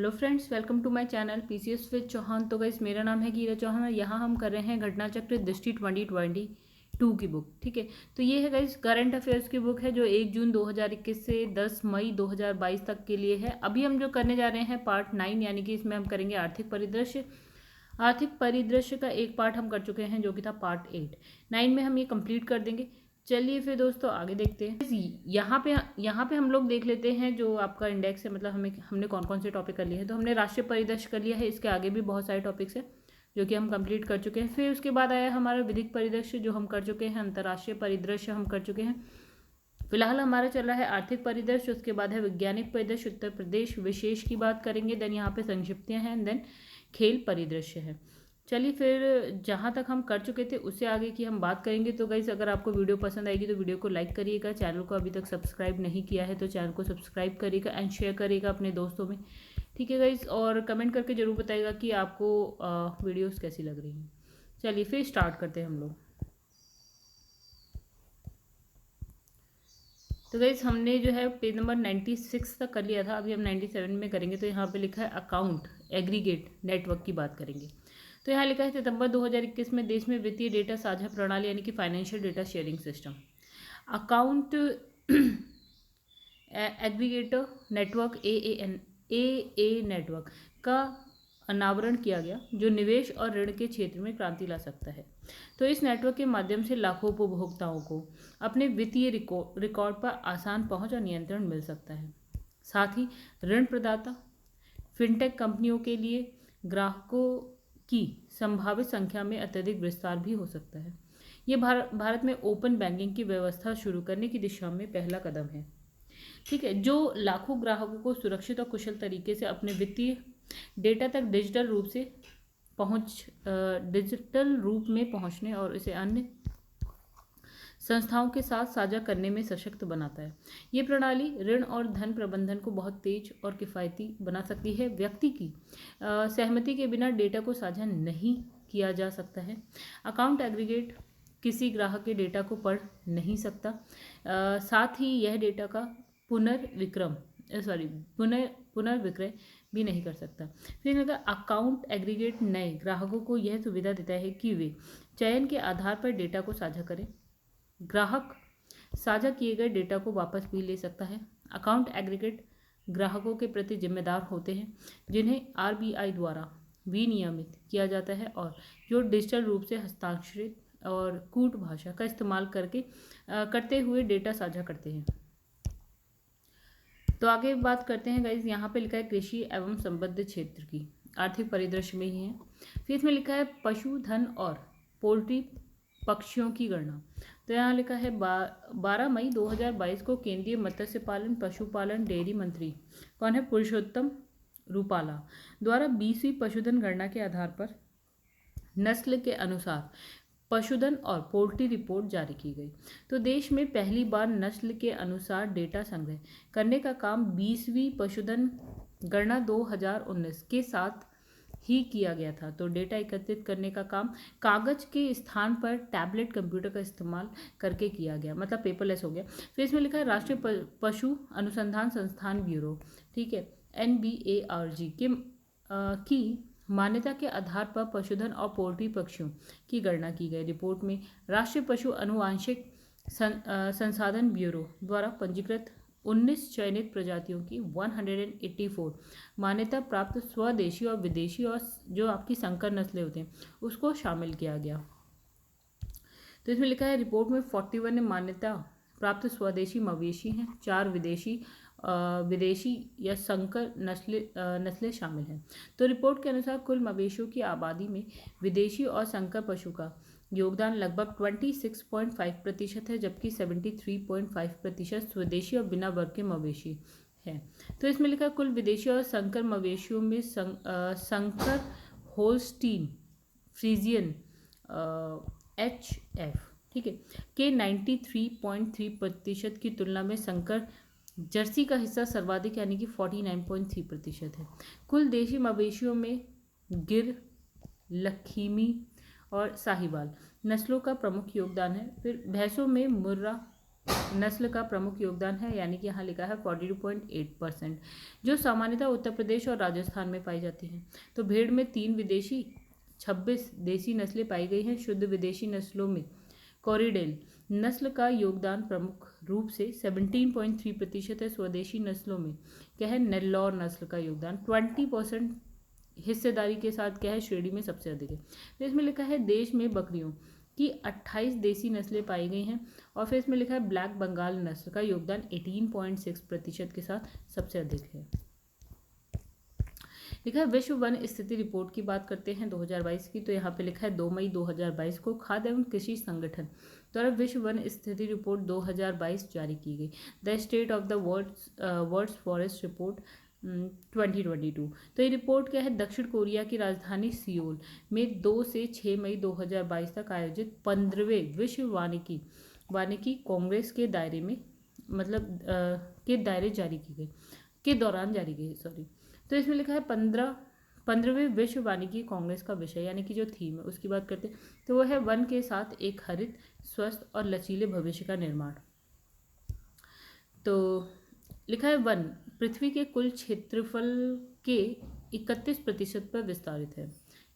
Hello friends, welcome to my channel PCS with Chauhan. तो guys, मेरा नाम है कीरा चौहान और यहाँ हम कर रहे हैं घटना चक्र दृष्टि 2022 की बुक। ठीक है, तो ये है गाइस करंट अफेयर्स की बुक है जो 1 जून 2021 से 10 मई 2022 तक के लिए है। अभी हम जो करने जा रहे हैं पार्ट 9, यानी कि इसमें हम करेंगे आर्थिक परिदृश्य। आर्थिक परिदृश्य का एक पार्ट हम कर चुके हैं जो कि था पार्ट 8। 9 में हम ये कंप्लीट कर देंगे। चलिए फिर दोस्तों आगे देखते हैं। यहाँ पे हम लोग देख लेते हैं जो आपका इंडेक्स है, मतलब हमने कौन कौन से टॉपिक कर लिए हैं। तो हमने राष्ट्रीय परिदृश्य कर लिया है, इसके आगे भी बहुत सारे टॉपिक्स हैं जो कि हम कंप्लीट कर चुके हैं। फिर उसके बाद आया हमारा विधिक परिदृश्य जो हम कर चुके हैं, अंतर्राष्ट्रीय परिदृश्य हम कर चुके हैं। फिलहाल हमारा चल रहा है आर्थिक परिदृश्य, उसके बाद है वैज्ञानिक परिदृश्य, उत्तर प्रदेश विशेष की बात करेंगे, देन यहाँ पे संक्षिप्तियाँ हैं, देन खेल परिदृश्य है। चलिए फिर जहाँ तक हम कर चुके थे उससे आगे की हम बात करेंगे। तो गाइस, अगर आपको वीडियो पसंद आएगी तो वीडियो को लाइक करिएगा, चैनल को अभी तक सब्सक्राइब नहीं किया है तो चैनल को सब्सक्राइब करिएगा एंड शेयर करिएगा अपने दोस्तों में। ठीक है गाइस, और कमेंट करके ज़रूर बताइएगा कि आपको वीडियोस कैसी लग रही हैं। चलिए फिर स्टार्ट करते हैं हम लोग। तो गाइस, हमने जो है पेज नंबर 96 तक कर लिया था, अभी हम 97 में करेंगे। तो यहाँ पे लिखा है अकाउंट एग्रीगेट नेटवर्क की बात करेंगे। तो यहाँ लिखा है सितंबर 2021 में देश में वित्तीय डेटा साझा प्रणाली यानी कि financial data sharing system account aggregator network a network का अनावरण किया गया, जो निवेश और ऋण के क्षेत्र में क्रांति ला सकता है। तो इस नेटवर्क के माध्यम से लाखों उपभोक्ताओं को अपने वित्तीय रिकॉर्ड पर आसान पहुंच और नियंत्रण मिल सकता है। साथ ही ऋण प्रदाता फिनटेक कंपनियों के लिए ग्राहकों की संभावित संख्या में अत्यधिक विस्तार भी हो सकता है। ये भारत में ओपन बैंकिंग की व्यवस्था शुरू करने की दिशा में पहला कदम है। ठीक है, जो लाखों ग्राहकों को सुरक्षित और कुशल तरीके से अपने वित्तीय डेटा तक डिजिटल रूप में पहुंचने और इसे अन्य संस्थाओं के साथ साझा करने में सशक्त बनाता है। ये प्रणाली ऋण और धन प्रबंधन को बहुत तेज और किफ़ायती बना सकती है। व्यक्ति की सहमति के बिना डेटा को साझा नहीं किया जा सकता है। अकाउंट एग्रीगेट किसी ग्राहक के डेटा को पढ़ नहीं सकता। साथ ही यह डेटा का पुनर्विक्रय भी नहीं कर सकता। फिर अकाउंट एग्रीगेट नए ग्राहकों को यह सुविधा देता है कि वे चयन के आधार पर डेटा को साझा करें। ग्राहक साझा किए गए डेटा को वापस भी ले सकता है। अकाउंट एग्रीगेट ग्राहकों के प्रति जिम्मेदार होते हैं, जिन्हें आरबीआई द्वारा विनियमित किया जाता है और जो डिजिटल रूप से हस्ताक्षरित और कूट भाषा का इस्तेमाल करते हुए डेटा साझा करते हैं। तो आगे बात करते हैं गाइज, यहाँ पे लिखा है कृषि एवं संबद्ध क्षेत्र की आर्थिक परिदृश्य में ही है। फिर इसमें लिखा है पशुधन और पोल्ट्री पक्षियों की गणना। तो यहाँ लिखा है 12 मई 2022 को केंद्रीय मत्स्य पालन पशुपालन डेयरी मंत्री कौन है, पुरुषोत्तम रूपाला द्वारा 20वीं पशुधन गणना के आधार पर नस्ल के अनुसार पशुधन और पोल्ट्री रिपोर्ट जारी की गई। तो देश में पहली बार नस्ल के अनुसार डेटा संग्रह करने का काम 20वीं पशुधन गणना 2019 के साथ ही किया गया था। तो डेटा एकत्रित करने का काम कागज के स्थान पर टैबलेट कंप्यूटर का इस्तेमाल करके किया गया, मतलब पेपरलेस हो गया। फिर इसमें लिखा है राष्ट्रीय पशु अनुसंधान संस्थान ब्यूरो, ठीक है, NBARG की मान्यता के आधार पर पशुधन और पोल्ट्री पक्षियों की गणना की गई। रिपोर्ट में राष्ट्रीय पशु अनुवांशिक संसाधन ब्यूरो द्वारा पंजीकृत 19 चयनित प्रजातियों की 184 मान्यता प्राप्त स्वदेशी और विदेशी और जो आपकी संकर नस्लें होते हैं उसको शामिल किया गया। तो इसमें लिखा है रिपोर्ट में 41 मान्यता प्राप्त स्वदेशी मवेशी हैं, 4 विदेशी या संकर नस्लें शामिल हैं। तो रिपोर्ट के अनुसार कुल मवेशियों की आबादी में विदेशी और संकर पशु का योगदान लगभग 26.5% है, जबकि 73.5% स्वदेशी और बिना वर्ग के मवेशी है। तो इसमें लिखा कुल विदेशी और संकर मवेशियों में संकर होल्स्टीन फ्रीजियन HF, ठीक है, के 93.3% की तुलना में संकर जर्सी का हिस्सा सर्वाधिक यानी कि 49.3% है। कुल देशी मवेशियों में गिर, लखीमी और साहिवाल नस्लों का प्रमुख योगदान है। फिर भैंसों में मुर्रा, नस्ल का प्रमुख योगदान है, यानी कि यहाँ लिखा है 42.8%, जो सामान्यतः उत्तर प्रदेश और राजस्थान में पाई जाती हैं। तो भेड़ में 3 विदेशी 26 देसी नस्लें पाई गई हैं। शुद्ध विदेशी नस्लों में कॉरिडेल नस्ल का योगदान प्रमुख रूप से 17.3% है। स्वदेशी नस्लों में क्या है, नेल्लौर नस्ल का योगदान 20% हिस्सेदारी के साथ क्या है, श्रेणी में सबसे अधिक है। तो इसमें लिखा है देश में बकरियों की 28 देसी नस्लें पाई गई हैं। और फिर इसमें लिखा है ब्लैक बंगाल नस्ल का योगदान 18.6% के साथ सबसे अधिक है। लिखा है विश्व वन स्थिति रिपोर्ट की बात करते हैं 2022 की। तो यहाँ पे लिखा है 2 मई 2022 को खाद्य एवं कृषि संगठन द्वारा विश्व वन स्थिति रिपोर्ट 2022 जारी की गई। The state of the world's forest report 2022। तो ये रिपोर्ट क्या है, दक्षिण कोरिया की राजधानी सियोल में 2 से 6 मई 2022 तक आयोजित 15वें विश्व वानिकी कांग्रेस के दायरे में के दौरान जारी की गई सॉरी। तो इसमें लिखा है 15वें विश्व वानिकी कांग्रेस का विषय यानी कि जो थीम है उसकी बात करते हैं तो वो है वन के साथ एक हरित, स्वस्थ और लचीले भविष्य का निर्माण। तो लिखा है वन पृथ्वी के कुल क्षेत्रफल के 31% पर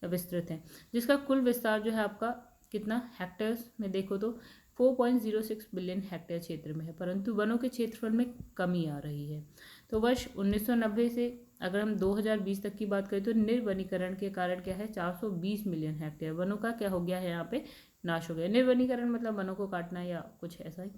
विस्तृत है, जिसका कुल विस्तार जो है आपका कितना हेक्टेयर्स में देखो तो 4.06 बिलियन हेक्टेयर क्षेत्र में है, परंतु वनों के क्षेत्रफल में कमी आ रही है। तो वर्ष 1990 से अगर हम 2020 तक की बात करें तो निर्वनीकरण के कारण क्या है, 420 मिलियन हेक्टेयर वनों का क्या हो गया है, यहाँ पे नाश हो गया। निर्वनीकरण मतलब वनों को काटना या कुछ ऐसा ही।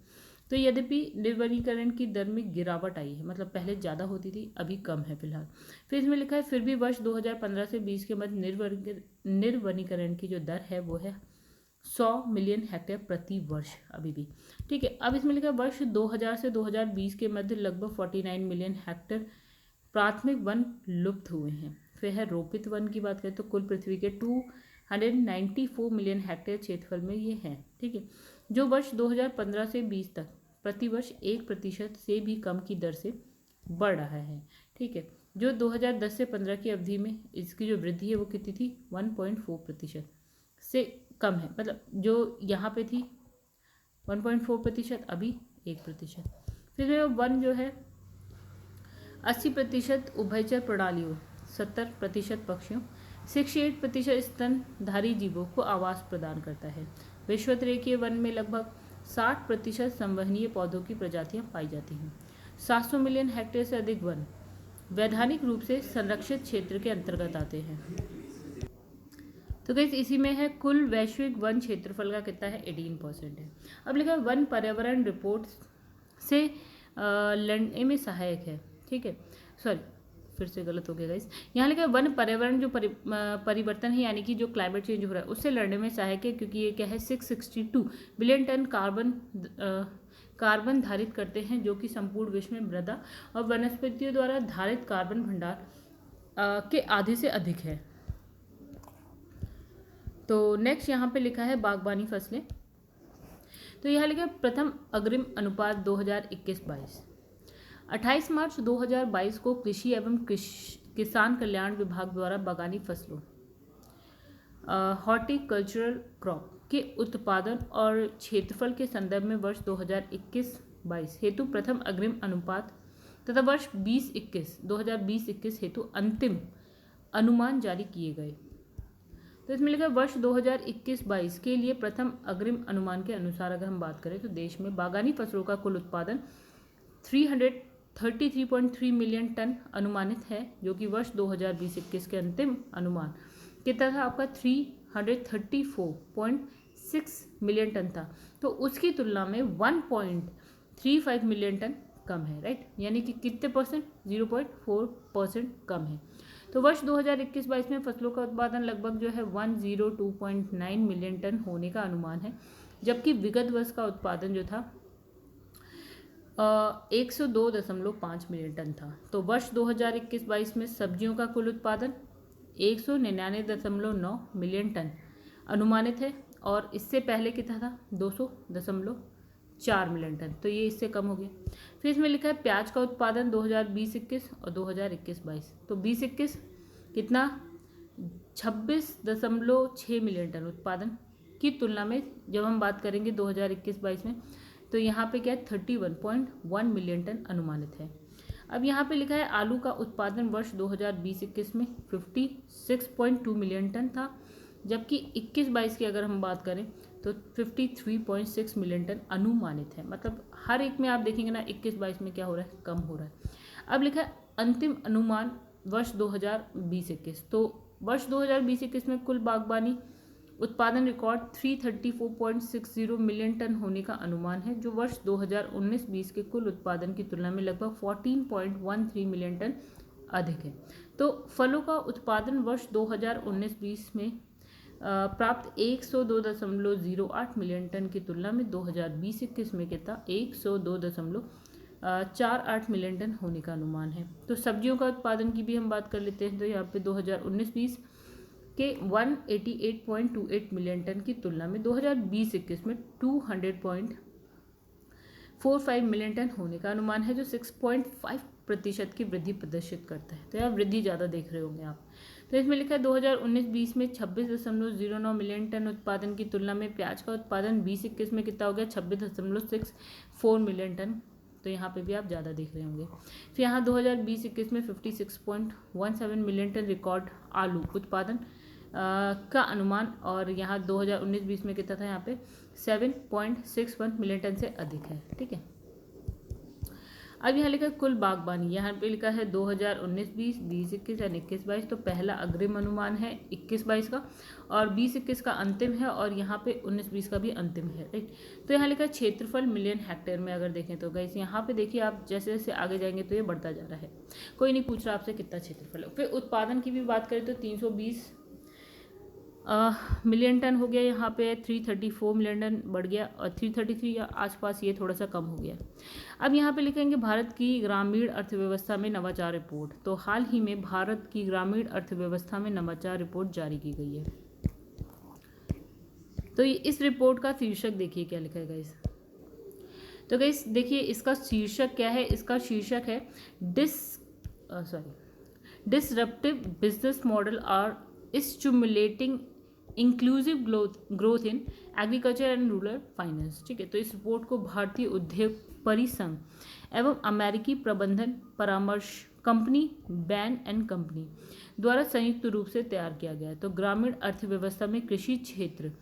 तो यद्यपि निर्वनीकरण की दर में गिरावट आई है, मतलब पहले ज़्यादा होती थी, अभी कम है फिलहाल। फिर इसमें लिखा है फिर भी वर्ष 2015 से 20 के मध्य निर्वनीकरण की जो दर है वो है 100 मिलियन हेक्टेयर प्रति वर्ष अभी भी। ठीक है, अब इसमें लिखा है वर्ष 2000 से 2020 के मध्य लगभग 49 मिलियन हेक्टेयर प्राथमिक वन लुप्त हुए हैं। फिर है रोपित वन की बात करें तो कुल पृथ्वी के 294 मिलियन हेक्टेयर क्षेत्रफल में ये हैं। ठीक है, जो वर्ष 2015 से 20 तक प्रतिवर्ष 1% से भी कम की दर से बढ़ रहा है। ठीक है, जो 2010 से 15 की अवधि में इसकी जो वृद्धि है वो कितनी थी, 1.4% से कम है, मतलब जो यहाँ पे थी 1.4%, अभी 1%। फिर वन जो है 80% उभयचर प्राणियों, 70% पक्षियों, 68% स्तनधारी जीवों को आवास प्रदान करता है। विश्वतरेखीय वन में लगभग 60% संवहनीय पौधों की प्रजातियां पाई जाती हैं। 700 मिलियन हेक्टेयर से अधिक वन वैधानिक रूप से संरक्षित क्षेत्र के अंतर्गत आते हैं। तो गाइस इसी में है कुल वैश्विक वन क्षेत्रफल का कितना है, 18% है। अब लिखा है वन पर्यावरण रिपोर्ट से लड़ने में सहायक है। ठीक है, सॉरी फिर से गलत हो गया गाइस, यहाँ लिखा है वन पर्यावरण जो परिवर्तन है यानी कि जो क्लाइमेट चेंज हो रहा है उससे लड़ने में सहायक है, क्योंकि ये क्या है 662 बिलियन टन कार्बन धारित करते हैं, जो कि संपूर्ण विश्व में मृदा और वनस्पतियों द्वारा धारित कार्बन भंडार के आधे से अधिक है। तो नेक्स्ट यहाँ पे लिखा है बागबानी फसलें। तो यहाँ लिखा है प्रथम अग्रिम अनुपात 2021-22। 28 मार्च 2022 को कृषि एवं किसान कल्याण विभाग द्वारा बागानी फसलों हॉर्टिकल्चरल क्रॉप के उत्पादन और क्षेत्रफल के संदर्भ में वर्ष 2021-22 हेतु प्रथम अग्रिम अनुपात तथा वर्ष 2020-21 हेतु अंतिम अनुमान जारी किए गए। तो इसमें लिखा है वर्ष 2021-22 के लिए प्रथम अग्रिम अनुमान के अनुसार अगर हम बात करें तो देश में बागानी फसलों का कुल उत्पादन 333.3 मिलियन टन अनुमानित है, जो कि वर्ष 2020-21 के अंतिम अनुमान के तहत आपका 334.6 मिलियन टन था। तो उसकी तुलना में 1.35 मिलियन टन कम है, राइट, यानी कि कितने परसेंट, 0.4% कम है। तो वर्ष 2021-22 में फसलों का उत्पादन लगभग जो है 102.9 मिलियन टन होने का अनुमान है, जबकि विगत वर्ष का उत्पादन जो था 102.5 मिलियन टन था। तो वर्ष 2021-22 में सब्जियों का कुल उत्पादन 199.9 मिलियन टन अनुमानित है, और इससे पहले कितना था 200.4 मिलियन टन, तो ये इससे कम हो गया। फिर इसमें लिखा है प्याज का उत्पादन 2020-21 और 2021-22। तो 20-21 कितना 26.6 मिलियन टन उत्पादन की तुलना में जब हम बात करेंगे 2021-22 में तो यहाँ पे क्या है 31.1 मिलियन टन अनुमानित है। अब यहाँ पे लिखा है आलू का उत्पादन वर्ष 2020-21 में 56.2 मिलियन टन था, जबकि 21-22 की अगर हम बात करें तो 53.6 मिलियन टन अनुमानित है। मतलब हर एक में आप देखेंगे ना 21-22 में क्या हो रहा है, कम हो रहा है। अब लिखा है अंतिम अनुमान वर्ष 2020-21, तो वर्ष 2020-21 में कुल बागबानी उत्पादन रिकॉर्ड 334.60 मिलियन टन होने का अनुमान है, जो वर्ष 2019-20 के कुल उत्पादन की तुलना में लगभग 14.13 मिलियन टन अधिक है। तो फलों का उत्पादन वर्ष 2019-20 में प्राप्त 102.08 मिलियन टन की तुलना में 2020-21 में कितना 102.48 मिलियन टन होने का अनुमान है। तो सब्जियों का उत्पादन की भी हम बात कर लेते हैं, तो यहाँ पे 2019-20 के 188.28 मिलियन टन की तुलना में 2020-21 में 200.45 मिलियन टन होने का अनुमान है, जो 6.5% की वृद्धि प्रदर्शित करता है। तो यहाँ वृद्धि ज़्यादा देख रहे होंगे आप। तो इसमें लिखा है 2019-20 में 26.09 मिलियन टन उत्पादन की तुलना में प्याज का उत्पादन 20-21 में कितना हो गया 26.64 मिलियन टन। तो यहाँ पे भी आप ज़्यादा देख रहे होंगे। फिर यहाँ 2020-21 में 56.17 मिलियन टन रिकॉर्ड आलू उत्पादन का अनुमान, और यहाँ 2019-20 में कितना था यहाँ पे 7.61 मिलियन टन से अधिक है। ठीक है, अब यहाँ लिखा है कुल बागबानी, यहाँ पे लिखा है 2019-20, 20-21 यानी 21-22। तो पहला अग्रिम अनुमान है 21-22 का, और 20-21 का अंतिम है, और यहाँ पे 19-20 का भी अंतिम है। राइट, तो यहाँ लिखा है क्षेत्रफल मिलियन हेक्टेयर में अगर देखें तो गाइस यहाँ पे देखिए आप जैसे जैसे आगे जाएंगे तो ये बढ़ता जा रहा है, कोई नहीं पूछ रहा आपसे कितना क्षेत्रफल है। फिर उत्पादन की भी बात करें तो 320 मिलियन टन हो गया, यहाँ पे 334 मिलियन टन बढ़ गया, और 333 या आसपास ये थोड़ा सा कम हो गया। अब यहाँ पे लिखेंगे भारत की ग्रामीण अर्थव्यवस्था में नवाचार रिपोर्ट। तो हाल ही में भारत की ग्रामीण अर्थव्यवस्था में नवाचार रिपोर्ट जारी की गई है। तो इस रिपोर्ट का शीर्षक देखिए क्या लिखा है गाइस। तो गाइस देखिए इसका शीर्षक क्या है, इसका शीर्षक है disruptive business model are stimulating inclusive growth in agriculture and rural finance. ठीक है, तो इस रिपोर्ट को भारतीय उद्योग परिसंघ एवं अमेरिकी प्रबंधन परामर्श कंपनी बैन एंड कंपनी द्वारा संयुक्त रूप से तैयार किया गया है। तो ग्रामीण अर्थव्यवस्था में कृषि क्षेत्र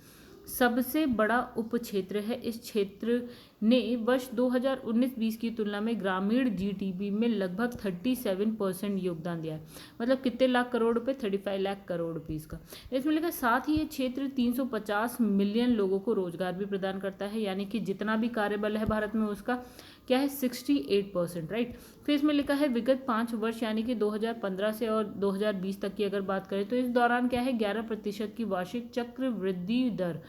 सबसे बड़ा उपक्षेत्र है। इस क्षेत्र ने वर्ष 2019-20 की तुलना में ग्रामीण जीडीपी में लगभग 37% योगदान दिया है। मतलब कितने लाख करोड़ रुपए, 35 लाख करोड़ रुपीस का। इसमें लिखा साथ ही ये क्षेत्र 350 मिलियन लोगों को रोजगार भी प्रदान करता है, यानी कि जितना भी कार्यबल है भारत में उसका क्या है 68%। राइट, फिर इसमें लिखा है विगत 5 वर्ष यानी कि 2015 से और 2020 तक की अगर बात करें तो इस दौरान क्या है 11% की वार्षिक चक्र वृद्धि दर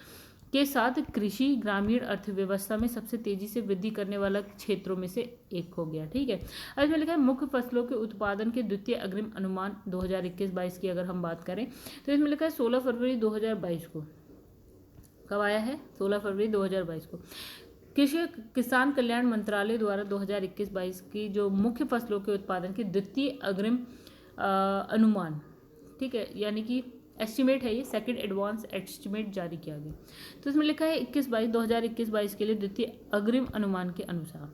के साथ कृषि ग्रामीण अर्थव्यवस्था में सबसे तेजी से वृद्धि करने वाला क्षेत्रों में से एक हो गया। ठीक है, अब इसमें लिखा है मुख्य फसलों के उत्पादन के द्वितीय अग्रिम अनुमान 2021-22 की अगर हम बात करें तो इसमें लिखा है 16 फरवरी 2022 को। कब आया है? 16 फरवरी 2022 को। कृषि किसान कल्याण मंत्रालय द्वारा 2021-22 की जो मुख्य फसलों के उत्पादन के द्वितीय अग्रिम अनुमान, ठीक है, यानी कि एस्टिमेट है, ये सेकंड एडवांस एस्टिमेट जारी किया गया। तो इसमें लिखा है 2021-22 के लिए द्वितीय अग्रिम अनुमान के अनुसार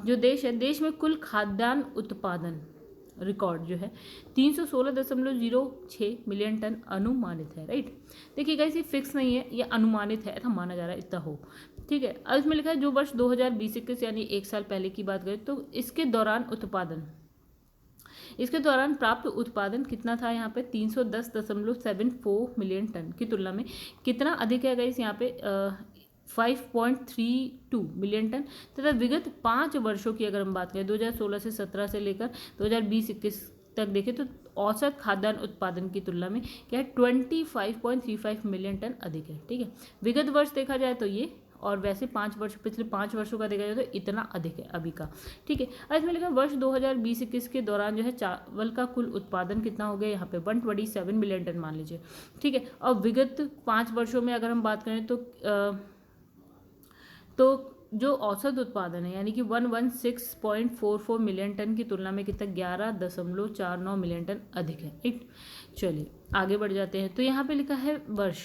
जो देश में कुल खाद्यान्न उत्पादन रिकॉर्ड जो है 316.06 मिलियन टन अनुमानित है। राइट, देखिए गाइस ये फिक्स नहीं है, ये अनुमानित है, ऐसा माना जा रहा है इतना हो। ठीक है, अब इसमें लिखा है जो वर्ष 2020-21 यानी एक साल पहले की बात करें तो इसके दौरान प्राप्त उत्पादन कितना था यहाँ पे 310.74 मिलियन टन की तुलना में कितना अधिक है गाइस यहाँ पे 5.32 मिलियन टन तथा विगत 5 वर्षों की अगर हम बात करें 2016 से 17 से लेकर 2020-21 तक देखें तो औसत खाद्यान्न उत्पादन की तुलना में क्या है 25.35 मिलियन टन अधिक है। ठीक है, विगत वर्ष देखा जाए तो ये, और वैसे 5 वर्ष पिछले 5 वर्षों का देखा जाए तो इतना अधिक है अभी का। ठीक है, अब इसमें लिखा वर्ष 2020-21 के दौरान जो है चावल का कुल उत्पादन कितना हो गया यहाँ पे 127 मिलियन टन मान लीजिए। ठीक है, और विगत 5 वर्षों में अगर हम बात करें तो जो औसत उत्पादन है यानी कि 116.44 मिलियन टन की तुलना में कितना 11.49 मिलियन टन अधिक है। ठीक, चलिए आगे बढ़ जाते हैं। तो यहाँ पे लिखा है वर्ष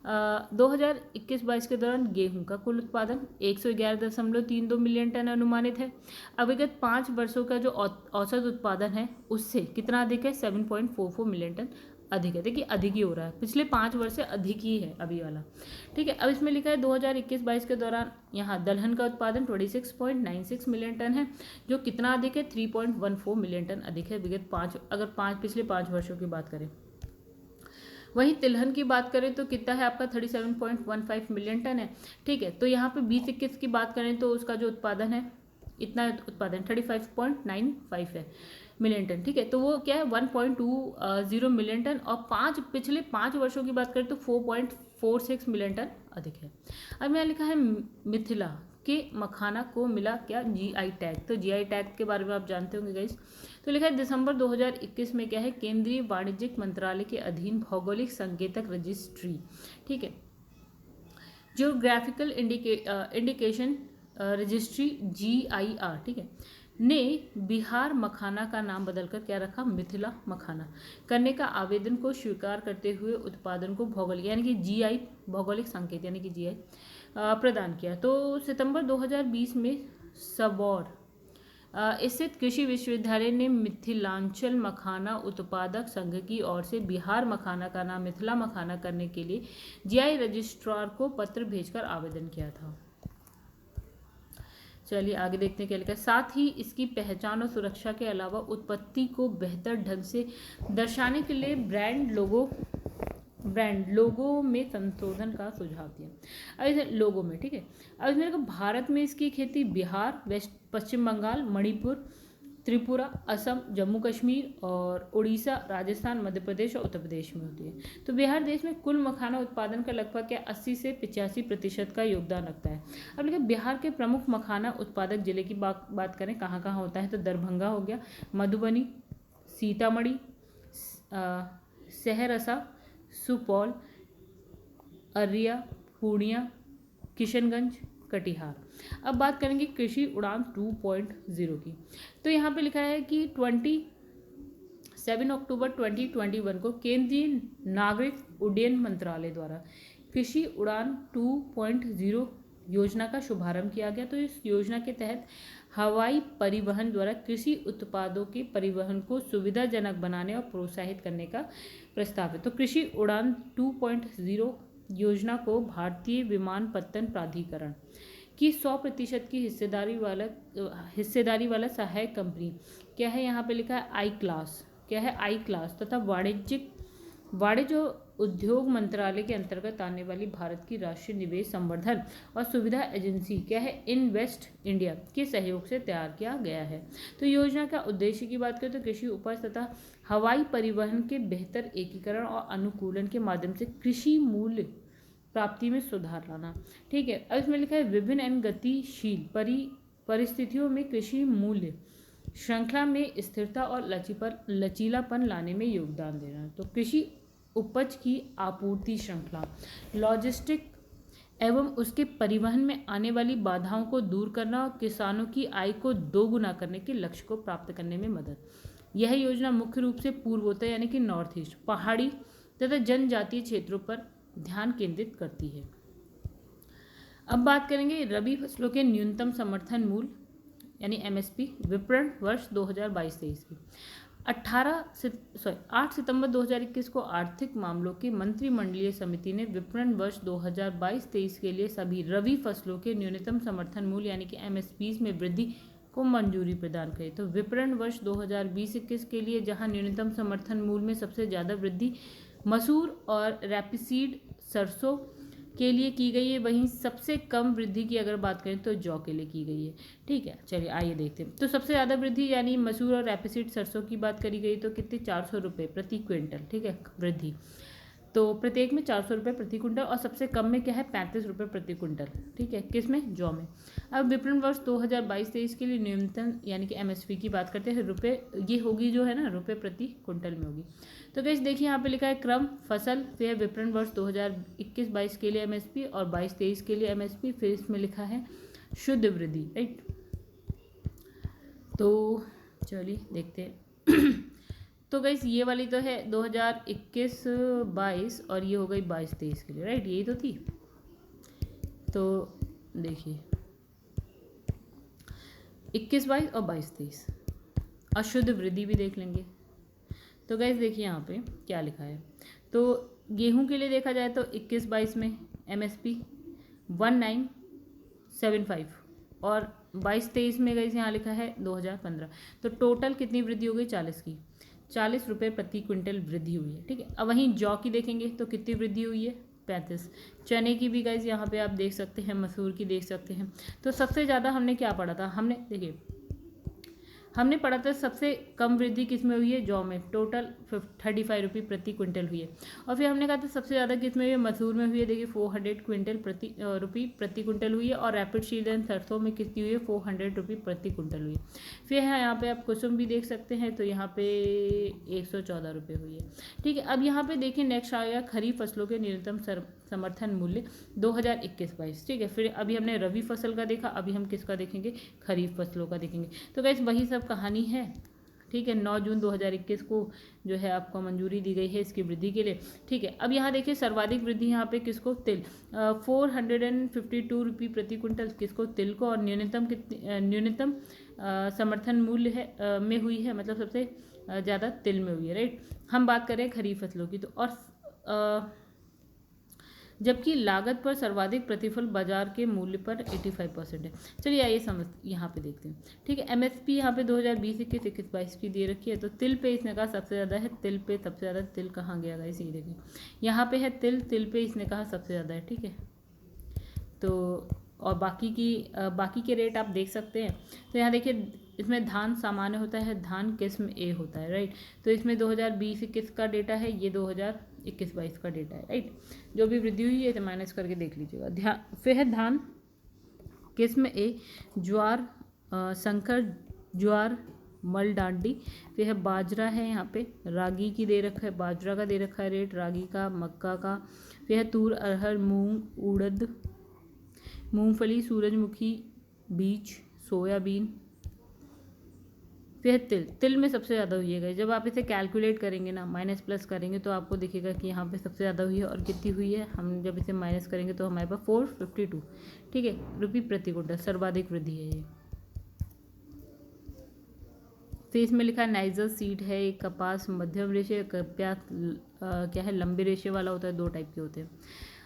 2021-22 के दौरान गेहूं का कुल उत्पादन 111.32 मिलियन टन अनुमानित है। अब विगत 5 वर्षों का जो औसत उत्पादन है उससे कितना अधिक है, 7.44 मिलियन टन अधिक है। देखिए अधिक ही हो रहा है, पिछले 5 वर्ष से अधिक ही है अभी वाला। ठीक है, अब इसमें लिखा है 2021-22 के दौरान यहाँ दलहन का उत्पादन 26.96 मिलियन टन है, जो कितना अधिक है, 3.14 मिलियन टन अधिक है विगत 5, अगर पिछले 5 वर्षों की बात करें। वहीं तिलहन की बात करें तो कितना है आपका, 37.15 मिलियन टन है। ठीक है, तो यहाँ पे 2021 की बात करें तो उसका जो उत्पादन है, इतना उत्पादन 35.95 है मिलियन टन। ठीक है, तो वो क्या है, 1.20 मिलियन टन, और पिछले 5 वर्षों की बात करें तो 4.46 मिलियन टन अधिक है। अब यहाँ लिखा है मिथिला के मखाना को मिला क्या, जीआई टैग। तो जीआई टैग के बारे में आप जानते होंगे गाइस। तो लिखा है दिसंबर 2021 में क्या है, केंद्रीय वाणिज्यिक मंत्रालय के अधीन भौगोलिक संकेतक रजिस्ट्री, ठीक है, जियोग्राफिकल इंडिकेशन रजिस्ट्री GIR, ठीक है, ने बिहार मखाना का नाम बदलकर क्या रखा, मिथिला मखाना करने का आवेदन को स्वीकार करते हुए उत्पादन को भौगोलिक यानी कि GI भौगोलिक संकेत यानी कि GI प्रदान किया। तो सितंबर 2020 में सबौर स्थित कृषि विश्वविद्यालय ने मिथिलांचल मखाना उत्पादक संघ की ओर से बिहार मखाना का नाम मिथिला मखाना करने के लिए GI रजिस्ट्रार को पत्र भेजकर आवेदन किया था। चलिए आगे देखते हैं क्या लिखा है। साथ ही इसकी पहचान और सुरक्षा के अलावा उत्पत्ति को बेहतर ढंग से दर्शाने के लिए ब्रांड लोगो में संशोधन का सुझाव दिया। अब इसे लोगो में, ठीक है, अब इसमें देखो भारत में इसकी खेती बिहार, पश्चिम बंगाल, मणिपुर, त्रिपुरा, असम, जम्मू कश्मीर और उड़ीसा, राजस्थान, मध्य प्रदेश और उत्तर प्रदेश में होती है। तो बिहार देश में कुल मखाना उत्पादन का लगभग क्या 80 से 85% का योगदान रखता है। अब देखिए बिहार के प्रमुख मखाना उत्पादक जिले की बात करें कहाँ कहाँ होता है, तो दरभंगा हो गया, मधुबनी, सीतामढ़ी, सहरसा, सुपौल, अररिया, पूर्णिया, किशनगंज, कटिहार। अब बात करेंगे कृषि उड़ान 2.0 की। तो यहाँ पे लिखा है कि 27 अक्टूबर 2021 को केंद्रीय नागरिक उड्डयन मंत्रालय द्वारा कृषि उड़ान 2.0 योजना का शुभारंभ किया गया। तो इस योजना के तहत हवाई परिवहन द्वारा कृषि उत्पादों के परिवहन को सुविधाजनक बनाने और प्रोत्साहित करने का प्रस्ताव है। तो कृषि उड़ान 2.0 योजना को भारतीय विमानपत्तन प्राधिकरण की 100% की हिस्सेदारी वाला सहायक कंपनी क्या है, यहाँ पे लिखा है आई क्लास, क्या है आई क्लास, तथा वाणिज्य उद्योग मंत्रालय के अंतर्गत आने वाली भारत की राष्ट्रीय निवेश संवर्धन और सुविधा एजेंसी क्या है, इन्वेस्ट इंडिया के सहयोग से तैयार किया गया है। तो योजना का उद्देश्य की बात करें तो कृषि उपज तथा हवाई परिवहन के बेहतर एकीकरण और अनुकूलन के माध्यम से कृषि मूल्य प्राप्ति में सुधार लाना। ठीक है, अब इसमें लिखा है विभिन्न एवं गतिशील परिस्थितियों में कृषि मूल्य श्रृंखला में स्थिरता और लचीलापन लाने में योगदान देना। तो कृषि उपज की आपूर्ति श्रृंखला, लॉजिस्टिक एवं उसके परिवहन में आने वाली बाधाओं को दूर करना और किसानों की आय को दोगुना करने के लक्ष्य को प्राप्त करने में मदद। यह योजना मुख्य रूप से पूर्वोत्तर यानी कि नॉर्थ ईस्ट, पहाड़ी तथा जनजातीय क्षेत्रों पर ध्यान केंद्रित करती है। अब बात करेंगे रबी फसलों के न्यूनतम समर्थन मूल्य यानी MSP विपणन वर्ष 2022-23 की। 8 सितंबर 2021 को आर्थिक मामलों की मंत्रिमंडलीय समिति ने विपणन वर्ष 2022-23 के लिए सभी रबी फसलों के न्यूनतम समर्थन मूल्य यानी कि MSP में वृद्धि को मंजूरी प्रदान करी। तो विपणन वर्ष 2020-21 के लिए जहां न्यूनतम समर्थन मूल्य में सबसे ज़्यादा वृद्धि मसूर और रैपसीड सरसों के लिए की गई है, वहीं सबसे कम वृद्धि की अगर बात करें तो जौ के लिए की गई है। ठीक है, चलिए आइए देखते हैं। तो सबसे ज़्यादा वृद्धि यानी मसूर और रैपसीड सरसों की बात करी गई तो कितने 400 रुपये प्रति क्विंटल, ठीक है, वृद्धि। तो प्रत्येक में 400 रुपये प्रति कुंटल और सबसे कम में क्या है 35 रुपये प्रति कुंटल, ठीक है, किस में, जौ में। अब विपणन वर्ष 2022-23 के लिए न्यूनतम यानी कि MSP की बात करते हैं, रुपये ये होगी जो है ना रुपये प्रति कुंटल में होगी। तो गाइस देखिए यहाँ पे लिखा है क्रम फसल, फिर विपणन वर्ष 2021-22 के लिए MSP और 22-23 के लिए MSP, फिर इसमें लिखा है शुद्ध वृद्धि, राइट। तो चलिए देखते हैं तो गाइस ये वाली तो है 2021-22 और ये हो गई 22-23 के लिए, राइट, यही तो थी। तो देखिए 21-22 और 22-23 अशुद्ध वृद्धि भी देख लेंगे। तो गाइस देखिए यहाँ पे क्या लिखा है। तो गेहूं के लिए देखा जाए तो 21-22 में MSP 1975 और 22-23 में गाइस यहाँ लिखा है 2015। तो टोटल कितनी वृद्धि हो गई? 40 की, 40 रुपये प्रति क्विंटल वृद्धि हुई है, ठीक है। अब वहीं जौ की देखेंगे तो कितनी वृद्धि हुई है? 35। चने की भी गाइस यहाँ पे आप देख सकते हैं, मसूर की देख सकते हैं। तो सबसे ज़्यादा हमने क्या पढ़ा था? हमने पढ़ा था सबसे कम वृद्धि किस में हुई है? जौ में, टोटल 35 रुपये प्रति क्विंटल हुई है। और फिर हमने कहा था सबसे ज़्यादा किस में हुई है? मसूर में हुई है, देखिए 400 रुपये प्रति क्विंटल हुई है। और रैपिड सीड एंड सरसों में कितनी हुई है? 400 रुपये प्रति क्विंटल हुई है। फिर है यहाँ पे आप कुसुम भी देख सकते हैं, तो यहाँ पे 114 रुपये हुई है, ठीक है। अब यहाँ पे देखिए नेक्स्ट आ गया खरीफ फसलों के न्यूनतम समर्थन मूल्य 2021-22, ठीक है। फिर अभी हमने रबी फसल का देखा, अभी हम किसका देखेंगे? खरीफ फसलों का देखेंगे। तो गाइस वही सब कहानी है, ठीक है। 9 जून 2021 को जो है आपको मंजूरी दी गई है इसकी वृद्धि के लिए, ठीक है। अब यहाँ देखिए सर्वाधिक वृद्धि यहाँ पे किसको? तिल, 452 रुपये प्रति क्विंटल किसको? तिल को। और न्यूनतम समर्थन मूल्य है में हुई है, मतलब सबसे ज़्यादा तिल में हुई है, राइट। हम बात करें खरीफ फसलों की, तो और जबकि लागत पर सर्वाधिक प्रतिफल बाजार के मूल्य पर 85% है। चलिए आइए समझ यहाँ पे देखते हैं, ठीक है। MSP यहाँ पे 2020-21 की दे रखी है। तो तिल पे इसने कहा सबसे ज़्यादा है, तिल पे सबसे ज़्यादा, तिल कहाँ गया गाइस? ये देखिए यहाँ पे है तिल पे इसने कहा सबसे ज़्यादा है, ठीक है। तो और बाकी के रेट आप देख सकते हैं। तो यहाँ देखिए इसमें धान सामान्य होता है, धान किस्म A होता है, राइट। तो इसमें 2020-21 का डेटा है, ये 2021-22 का डेटा है, राइट। जो भी वृद्धि हुई है तो माइनस करके देख लीजिएगा। फिर है धान किस्म A, ज्वार, संकर ज्वार, मल डांडी। फिर है बाजरा है, यहाँ पे रागी की दे रखा है, बाजरा का दे रखा है रेट, रागी का, मक्का का। फिर है तूर, अरहर, मूंग, उड़द, मूंगफली, सूरजमुखी बीज, सोयाबीन। फिर तिल में सबसे ज़्यादा हुई है। जब आप इसे कैलकुलेट करेंगे ना, माइनस प्लस करेंगे, तो आपको दिखेगा कि यहाँ पे सबसे ज़्यादा हुई है। और कितनी हुई है? हम जब इसे माइनस करेंगे तो हमारे पास 452, ठीक है, रुपये प्रति क्विंटल, सर्वाधिक वृद्धि है ये। फिर इसमें लिखा है नाइजर सीड है, एक कपास मध्यम रेशे, क्या है लंबे रेशे वाला होता है, 2 टाइप के होते हैं।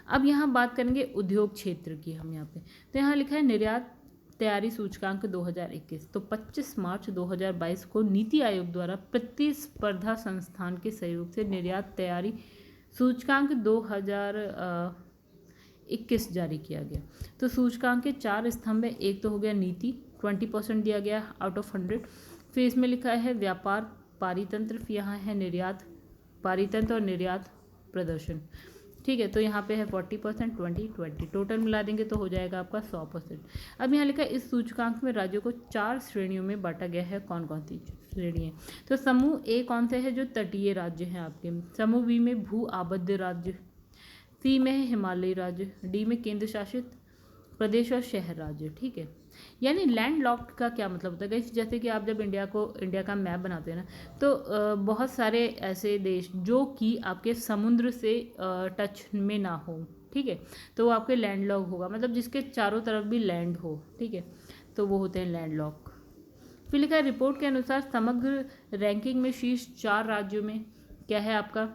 अब यहाँ बात करेंगे उद्योग क्षेत्र की हम यहाँ पे। तो यहाँ लिखा है निर्यात तैयारी सूचकांक 2021। तो 25 मार्च 2022 को नीति आयोग द्वारा प्रतिस्पर्धा संस्थान के सहयोग से निर्यात तैयारी सूचकांक 2021 जारी किया गया। तो सूचकांक के 4 स्तंभ है। एक तो हो गया नीति, 20% दिया गया आउट ऑफ 100। फिर इसमें लिखा है व्यापार पारितंत्र, यहाँ है निर्यात पारितंत्र और निर्यात प्रदर्शन, ठीक है। तो यहाँ पे है 40%, 20, टोटल मिला देंगे तो हो जाएगा आपका 100%। अब यहाँ लिखा है इस सूचकांक में राज्यों को 4 श्रेणियों में बांटा गया है। कौन कौन सी श्रेणी है? तो समूह A कौन से है? जो तटीय राज्य हैं आपके। समूह B में भू आबद्ध राज्य, C में है हिमालयी राज्य, D में केंद्र शासित प्रदेश और शहर राज्य, ठीक है। यानी लैंड लॉक्ड का क्या मतलब होता है? जैसे कि आप जब इंडिया का मैप बनाते हैं ना, तो बहुत सारे ऐसे देश जो कि आपके समुद्र से टच में ना हो, ठीक है, तो वो आपके लैंड लॉक होगा, मतलब जिसके चारों तरफ भी लैंड हो, ठीक है, तो वो होते हैं लैंड लॉक। फिर लिखा है रिपोर्ट के अनुसार समग्र रैंकिंग में शीर्ष 4 राज्यों में क्या है आपका?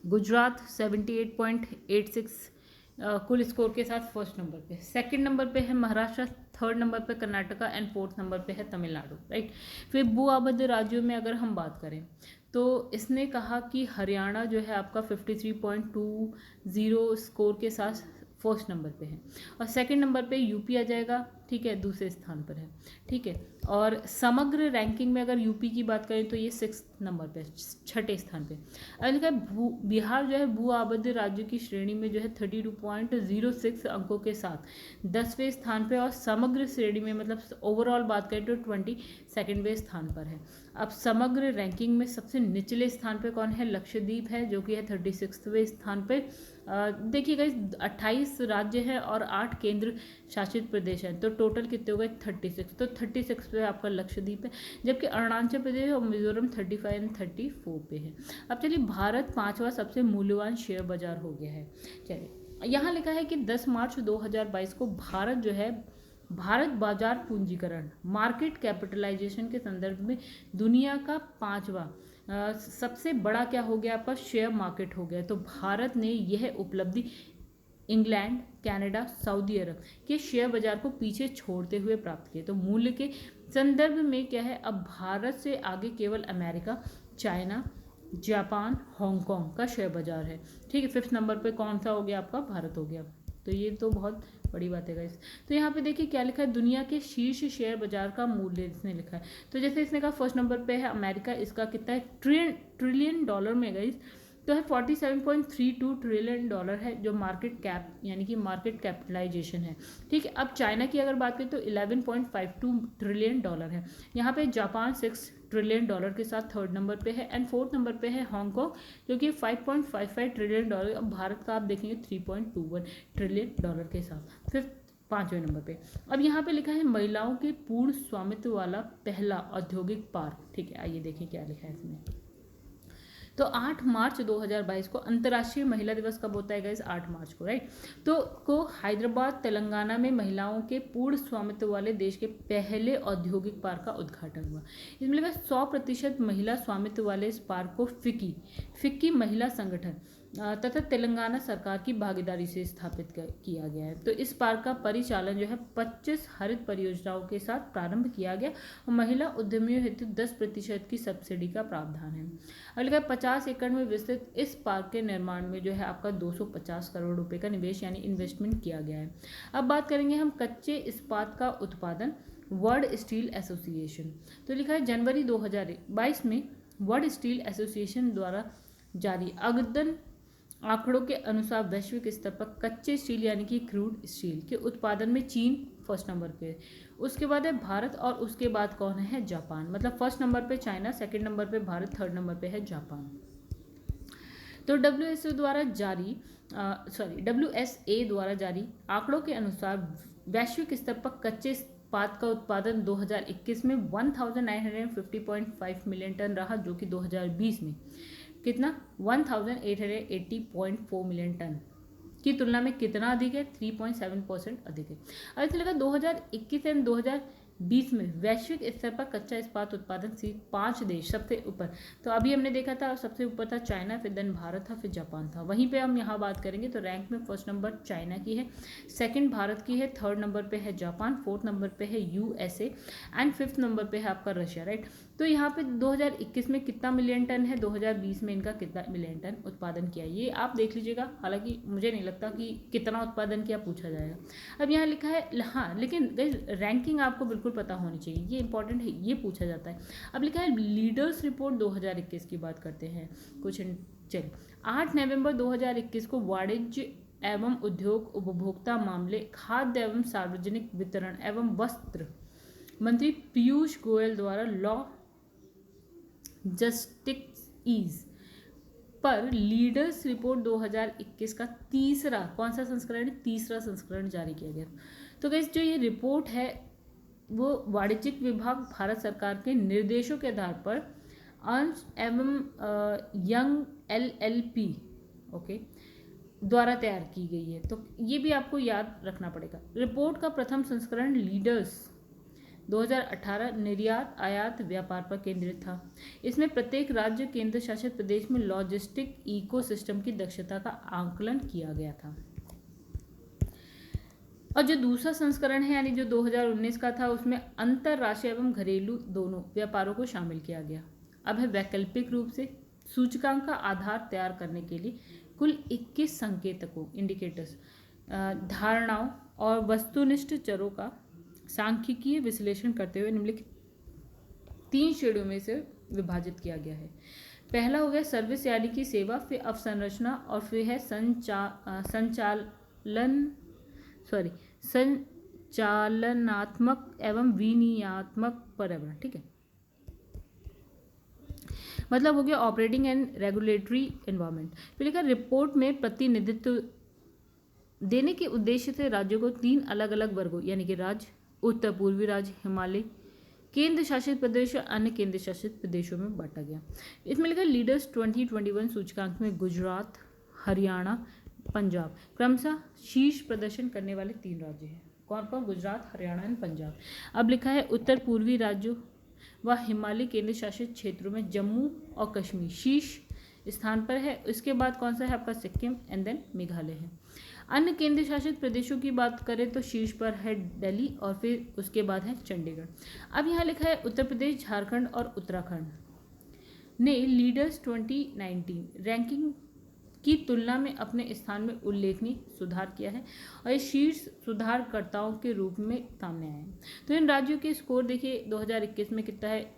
गुजरात 78.86 कुल स्कोर के साथ फर्स्ट नंबर पे। सेकंड नंबर पे है महाराष्ट्र, थर्ड नंबर पे कर्नाटका एंड फोर्थ नंबर पे है तमिलनाडु, राइट। फिर भू आबद्ध राज्यों में अगर हम बात करें तो इसने कहा कि हरियाणा जो है आपका 53.20 स्कोर के साथ फर्स्ट नंबर पे है। और सेकंड नंबर पे यूपी आ जाएगा, ठीक है, दूसरे स्थान पर है, ठीक है। और समग्र रैंकिंग में अगर यूपी की बात करें तो ये 6 नंबर पे, 6ठे स्थान पे। अब लिखा है बिहार जो है भू आबद्ध राज्य की श्रेणी में जो है 32.06 अंकों के साथ 10वें स्थान पे, और समग्र श्रेणी में मतलब ओवरऑल बात करें तो 22वें स्थान पर है। अब समग्र रैंकिंग में सबसे निचले स्थान पे कौन है? लक्षद्वीप है, जो कि है 36वें स्थान पे। देखिए गाइस 28 राज्य हैं और 8 केंद्र शासित प्रदेश हैं, तो टोटल कितने हो गए 36। तो 36 पे आपका लक्षद्वीप है, जबकि अरुणाचल प्रदेश और मिजोरम 35 एंड 34 पे है। अब चलिए भारत 5वां सबसे मूल्यवान शेयर बाजार हो गया है। चलिए यहाँ लिखा है कि 10 मार्च 2022 को भारत जो है भारत बाजार पूंजीकरण मार्केट कैपिटलाइजेशन के संदर्भ में दुनिया का 5वां सबसे बड़ा क्या हो गया आपका शेयर मार्केट हो गया। तो भारत ने यह उपलब्धि इंग्लैंड, कनाडा, सऊदी अरब के शेयर बाजार को पीछे छोड़ते हुए प्राप्त किए। तो मूल्य के संदर्भ में क्या है, अब भारत से आगे केवल अमेरिका, चाइना, जापान, हांगकांग का शेयर बाजार है। ठीक है, 5th नंबर पे कौन सा हो गया आपका, भारत हो गया। तो ये तो बहुत बड़ी बात है गाइस। तो यहाँ पे देखिए क्या लिखा है, दुनिया के शीर्ष शेयर बाजार का मूल्य इसने लिखा है। तो जैसे इसने कहा 1st नंबर पे है अमेरिका, इसका कितना है ट्रिलियन डॉलर में गाइस, तो है 47.32 ट्रिलियन डॉलर है जो मार्केट कैप यानी कि मार्केट कैपिटलाइजेशन है। ठीक है, अब चाइना की अगर बात करें तो 11.52 ट्रिलियन डॉलर है। यहाँ पे जापान 6 ट्रिलियन डॉलर के साथ 3rd नंबर पे है एंड 4th नंबर पे है हांगकांग जो कि 5.55 ट्रिलियन डॉलर। अब भारत का आप देखेंगे 3.21 ट्रिलियन डॉलर के साथ। फिर 5वें नंबर पे अब यहाँ पे लिखा है महिलाओं के पूर्ण स्वामित्व वाला पहला औद्योगिक पार्क। ठीक है, आइए देखिए क्या लिखा है इसमें। तो 8 मार्च 2022 को अंतर्राष्ट्रीय महिला दिवस कब होता है गाइस, 8 मार्च को, राइट। तो को हैदराबाद तेलंगाना में महिलाओं के पूर्ण स्वामित्व वाले देश के पहले औद्योगिक पार्क का उद्घाटन हुआ। इसमें लगा 100% महिला स्वामित्व वाले इस पार्क को फिक्की महिला संगठन तथा तेलंगाना सरकार की भागीदारी से स्थापित किया गया है। तो इस पार्क का परिचालन जो है 25 हरित परियोजनाओं के साथ प्रारंभ किया गया और महिला उद्यमियों हेतु 10% की सब्सिडी का प्रावधान है। अगले 50 एकड़ में विस्तृत इस पार्क के निर्माण में जो है आपका 250 करोड़ रुपए का निवेश यानी इन्वेस्टमेंट किया गया है। अब बात करेंगे हम कच्चे इस्पात का उत्पादन, वर्ल्ड स्टील एसोसिएशन। तो लिखा है जनवरी 2022 में वर्ल्ड स्टील एसोसिएशन द्वारा जारी अद्यतन आंकड़ों के अनुसार वैश्विक स्तर पर कच्चे स्टील यानी कि क्रूड स्टील के उत्पादन में चीन 1st नंबर पे, उसके बाद है भारत और उसके बाद कौन है, जापान। मतलब 1st नंबर पे चाइना, 2nd नंबर पे भारत, 3rd नंबर पे है जापान। तो WSA द्वारा जारी आंकड़ों के अनुसार वैश्विक स्तर पर कच्चे इस्पात का उत्पादन 2021 में 1950.5 मिलियन टन रहा, जो कि 2020 में कितना 1880.4 मिलियन टन की तुलना में कितना अधिक है, 3.7% अधिक है। अब इसलिए लगा 2021 एंड 2020 में वैश्विक स्तर पर कच्चा इस्पात उत्पादन से 5 देश सबसे ऊपर। तो अभी हमने देखा था सबसे ऊपर था चाइना, फिर देन भारत था, फिर जापान था। वहीं पे हम यहाँ बात करेंगे तो रैंक में 1st नंबर चाइना की है, 2nd भारत की है, 3rd नंबर पे है जापान, 4th नंबर पे है USA एंड 5th नंबर पे है आपका रशिया, राइट। तो यहाँ पे 2021 में कितना मिलियन टन है, 2020 में इनका कितना मिलियन टन उत्पादन किया, ये आप देख लीजिएगा। हालांकि मुझे नहीं लगता कि कितना उत्पादन किया पूछा जाएगा। अब यहाँ लिखा है हाँ, लेकिन रैंकिंग आपको बिल्कुल पता होनी चाहिए, ये इंपॉर्टेंट है, ये पूछा जाता है। अब लिखा है लीडर्स रिपोर्ट 2021 की बात करते हैं कुछ। चलिए 8 नवंबर 2021 को वाणिज्य एवं उद्योग, उपभोक्ता मामले, खाद्य एवं सार्वजनिक वितरण एवं वस्त्र मंत्री पीयूष गोयल द्वारा लॉजिस्टिक्स पर लीडर्स रिपोर्ट 2021 का तीसरा कौन सा संस्करण, तीसरा संस्करण जारी किया गया। तो गाइस जो ये रिपोर्ट है वो वाणिज्यिक विभाग भारत सरकार के निर्देशों के आधार पर अंश एवं यंग LLP ओके द्वारा तैयार की गई है। तो ये भी आपको याद रखना पड़ेगा। रिपोर्ट का प्रथम संस्करण लीडर्स 2018 निर्यात आयात व्यापार पर केंद्रित था। इसमें प्रत्येक राज्य केंद्र शासित प्रदेश में लॉजिस्टिक इकोसिस्टम की दक्षता का आंकलन किया गया था। और जो दूसरा संस्करण है यानी जो 2019 का था, उसमें अंतरराष्ट्रीय एवं घरेलू दोनों व्यापारों को शामिल किया गया। अब है वैकल्पिक रूप से सूचकांक का आधार तैयार करने के लिए कुल 21 संकेतकों इंडिकेटर्स, धारणाओं और वस्तुनिष्ठ चरों का सांख्यिकीय विश्लेषण करते हुए निम्नलिखित 3 श्रेणियों में से विभाजित किया गया है। पहला हो गया सर्विस यानी कि सेवा, फिर अवसंरचना और फिर है संचालनात्मक एवं विनियात्मक पर्यावरण। ठीक है, मतलब हो गया ऑपरेटिंग एंड रेगुलेटरी एनवायरनमेंट। फिर लिखा रिपोर्ट में प्रतिनिधित्व देने के उद्देश्य से राज्यों को 3 अलग अलग वर्गों यानी कि राज्य, उत्तर पूर्वी राज्य, हिमालय, केंद्र शासित प्रदेश और अन्य केंद्र शासित प्रदेशों में बांटा गया। इसमें लिखा लीडर्स 2021 सूचकांक में गुजरात, हरियाणा, पंजाब क्रमशः शीर्ष प्रदर्शन करने वाले 3 राज्य हैं। कौन कौन? गुजरात, हरियाणा एंड पंजाब। अब लिखा है उत्तर पूर्वी राज्यों व हिमालय केंद्र शासित क्षेत्रों में जम्मू और कश्मीर शीर्ष स्थान पर है। इसके बाद कौन सा है आपका? सिक्किम एंड देन मेघालय है। अन्य केंद्र शासित प्रदेशों की बात करें तो शीर्ष पर है दिल्ली और फिर उसके बाद है चंडीगढ़। अब यहाँ लिखा है उत्तर प्रदेश, झारखंड और उत्तराखंड ने लीडर्स 2019 रैंकिंग की तुलना में अपने स्थान में उल्लेखनीय सुधार किया है और ये शीर्ष सुधारकर्ताओं के रूप में सामने आए हैं। तो इन राज्यों के स्कोर देखिए 2021 में कितना है,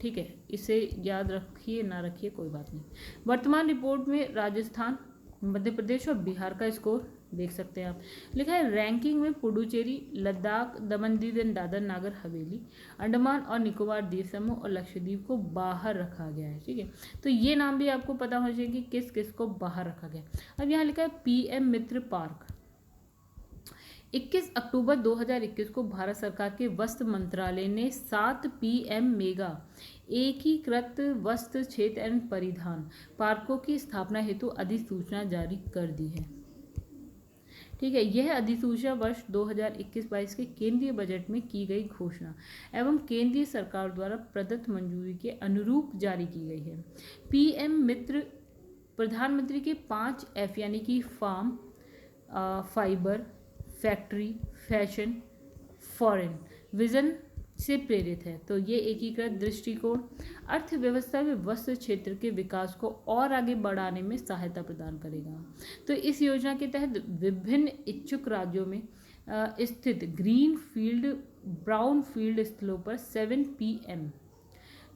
ठीक है, इसे याद रखिए ना रखिए कोई बात नहीं। वर्तमान रिपोर्ट में राजस्थान, मध्य प्रदेश और बिहार का स्कोर देख सकते हैं आप। लिखा है रैंकिंग में पुडुचेरी, लद्दाख, दमन दीव एंड दादर नागर हवेली, अंडमान और निकोबार द्वीप समूह और लक्षद्वीप को बाहर रखा गया है। ठीक है, तो ये नाम भी आपको पता होना चाहिए कि किस किस को बाहर रखा गया। अब यहाँ लिखा है पीएम मित्र पार्क 21 अक्टूबर 2021 को भारत सरकार के वस्त्र मंत्रालय ने 7 पीएम मेगा एकीकृत वस्त्र क्षेत्र एवं परिधान पार्कों की स्थापना हेतु अधिसूचना जारी कर दी है। ठीक है, यह अधिसूचना वर्ष 2021-22 के केंद्रीय बजट में की गई घोषणा एवं केंद्रीय सरकार द्वारा प्रदत्त मंजूरी के अनुरूप जारी की गई है। पीएम मित्र प्रधानमंत्री के 5F यानी कि farm, fibre, factory, fashion, foreign vision से प्रेरित है। तो ये एकीकृत दृष्टिकोण अर्थव्यवस्था में वस्त्र क्षेत्र के विकास को और आगे बढ़ाने में सहायता प्रदान करेगा। तो इस योजना के तहत विभिन्न इच्छुक राज्यों में स्थित ग्रीन फील्ड, ब्राउन फील्ड स्थलों पर 7 पीएम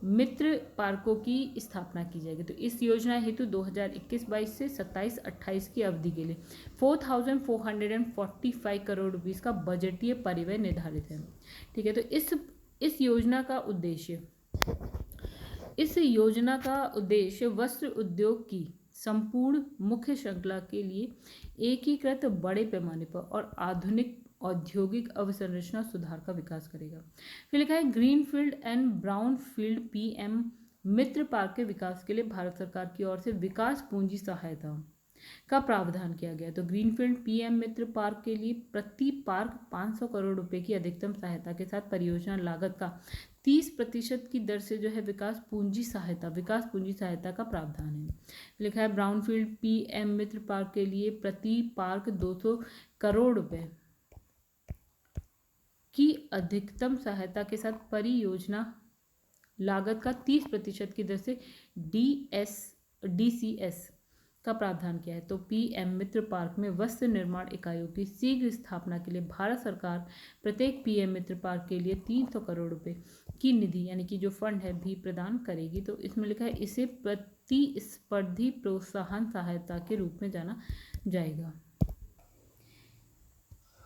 मित्र पार्कों की स्थापना की जाएगी। तो इस योजना हेतु 2021-22 से 27-28 की अवधि के लिए 4,445 करोड़ रुपीस का बजटीय परिव्यय निर्धारित है। ठीक है, तो इस योजना का उद्देश्य वस्त्र उद्योग की संपूर्ण मुख्य श्रृंखला के लिए एकीकृत बड़े पैमाने पर और आधुनिक औद्योगिक अवसंरचना सुधार का विकास करेगा। फिर लिखा है greenfield and brown field PM Mitra park के विकास के लिए भारत सरकार की ओर से विकास पूंजी सहायता का प्रावधान किया गया। तो ग्रीनफील्ड पीएम मित्र पार्क के लिए प्रति पार्क 500 करोड़ रुपए की अधिकतम सहायता के साथ परियोजना लागत का 30% की दर से जो है विकास पूंजी सहायता का प्रावधान है। लिखा है ब्राउनफील्ड पीएम मित्र पार्क के लिए प्रति पार्क 200 करोड़ रुपए की अधिकतम सहायता के साथ परियोजना लागत का 30% की दर से DCS का प्रावधान किया है। तो पीएम मित्र पार्क में वस्त्र निर्माण इकाइयों की शीघ्र स्थापना के लिए भारत सरकार प्रत्येक पीएम मित्र पार्क के लिए 300 करोड़ रुपए की निधि यानी कि जो फंड है भी प्रदान करेगी। तो इसमें लिखा है इसे प्रतिस्पर्धी प्रोत्साहन सहायता के रूप में जाना जाएगा।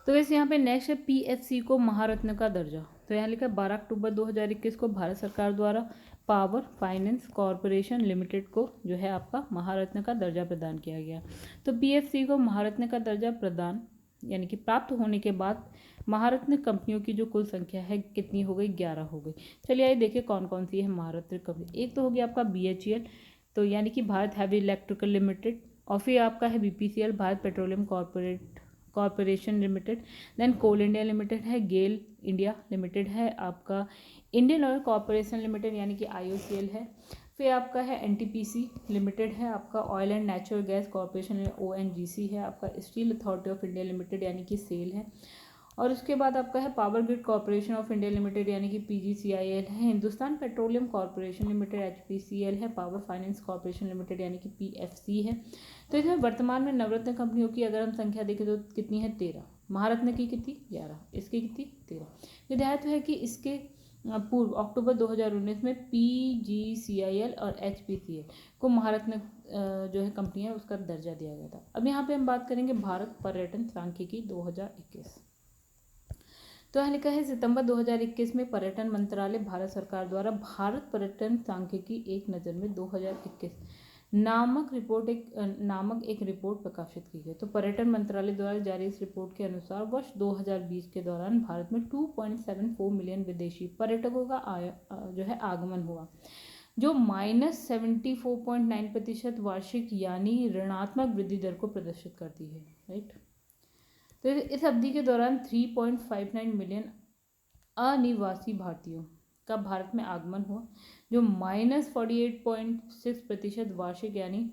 तो वैसे यहाँ पे नेक्स्ट है पीएफसी को महारत्न का दर्जा। तो यहाँ लिखा है 12 अक्टूबर 2021 को भारत सरकार द्वारा पावर फाइनेंस कॉरपोरेशन लिमिटेड को जो है आपका महारत्न का दर्जा प्रदान किया गया। तो पीएफसी को महारत्न का दर्जा प्रदान यानी कि प्राप्त होने के बाद महारत्न कंपनियों की जो कुल संख्या है कितनी हो गई? 11 हो गई। चलिए आइए देखिए कौन कौन सी है महारत्न कंपनी। एक तो होगी आपका BHEL, तो यानी कि भारत हैवी इलेक्ट्रिकल लिमिटेड, और फिर आपका है BPCL Bharat petroleum corporation limited, then coal India limited है, गेल इंडिया लिमिटेड है, आपका इंडियन ऑयल कॉरपोरेशन लिमिटेड यानी कि IOCL है, फिर आपका है NTPC लिमिटेड है, आपका oil and natural gas corporation ONGC है, आपका steel authority of India limited यानी कि सेल है, और उसके बाद आपका है power grid corporation of India limited यानी कि PGCIL है, Hindustan petroleum corporation limited HPCL है, पावर फाइनेंस कॉरपोरेशन लिमिटेड यानी कि PFC है। तो इसमें वर्तमान में नवरत्न कंपनियों की अगर हम संख्या देखें तो कितनी है? 13। महारत्न की कितनी? 11। इसकी कितनी? 13। विधायत्व है कि इसके पूर्व अक्टूबर 2019 में PGCIL और HPCL को महारत्न जो है कंपनी है उसका दर्जा दिया गया था। अब यहाँ पे हम बात करेंगे भारत पर्यटन सांख्यिकी 2021। तो यहाँ लिखा है सितंबर 2021 में पर्यटन मंत्रालय भारत सरकार द्वारा भारत पर्यटन सांख्यिकी एक नज़र में 2021 नामक एक रिपोर्ट प्रकाशित की गई। तो पर्यटन मंत्रालय द्वारा जारी इस रिपोर्ट के अनुसार वर्ष 2020 के दौरान भारत में 2.74 मिलियन विदेशी पर्यटकों का आगमन हुआ, जो -74.9% वार्षिक यानी ऋणात्मक वृद्धि दर को प्रदर्शित करती है। राइट। तो इस अवधि के दौरान 3.59 मिलियन अनिवासी भारतीयों का भारत में आगमन हुआ, जो -48.6% वार्षिक यानी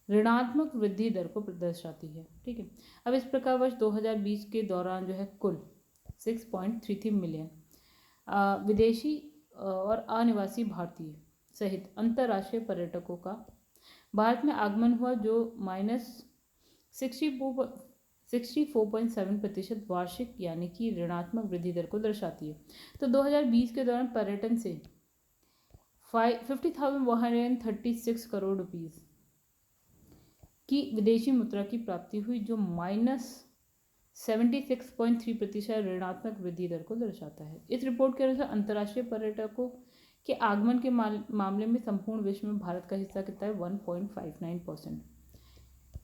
ऋणात्मक वृद्धि दर को दर्शाती है। ठीक है। अब इस प्रकार वर्ष 2020 के दौरान जो है कुल 6.33 मिलियन विदेशी और अनिवासी भारतीय सहित अंतर्राष्ट्रीय पर्यटकों का भारत में आगमन हुआ, जो -64.7% वार्षिक यानी कि ऋणात्मक वृद्धि दर को दर्शाती है। तो 2020 के दौरान पर्यटन से 50,136 करोड़ रुपीस की विदेशी मुद्रा की प्राप्ति हुई, जो -76.3% ऋणात्मक वृद्धि दर को दर्शाता है। इस रिपोर्ट के अनुसार अंतर्राष्ट्रीय पर्यटकों के आगमन के मामले में संपूर्ण विश्व में भारत का हिस्सा कितना है? 1.59%।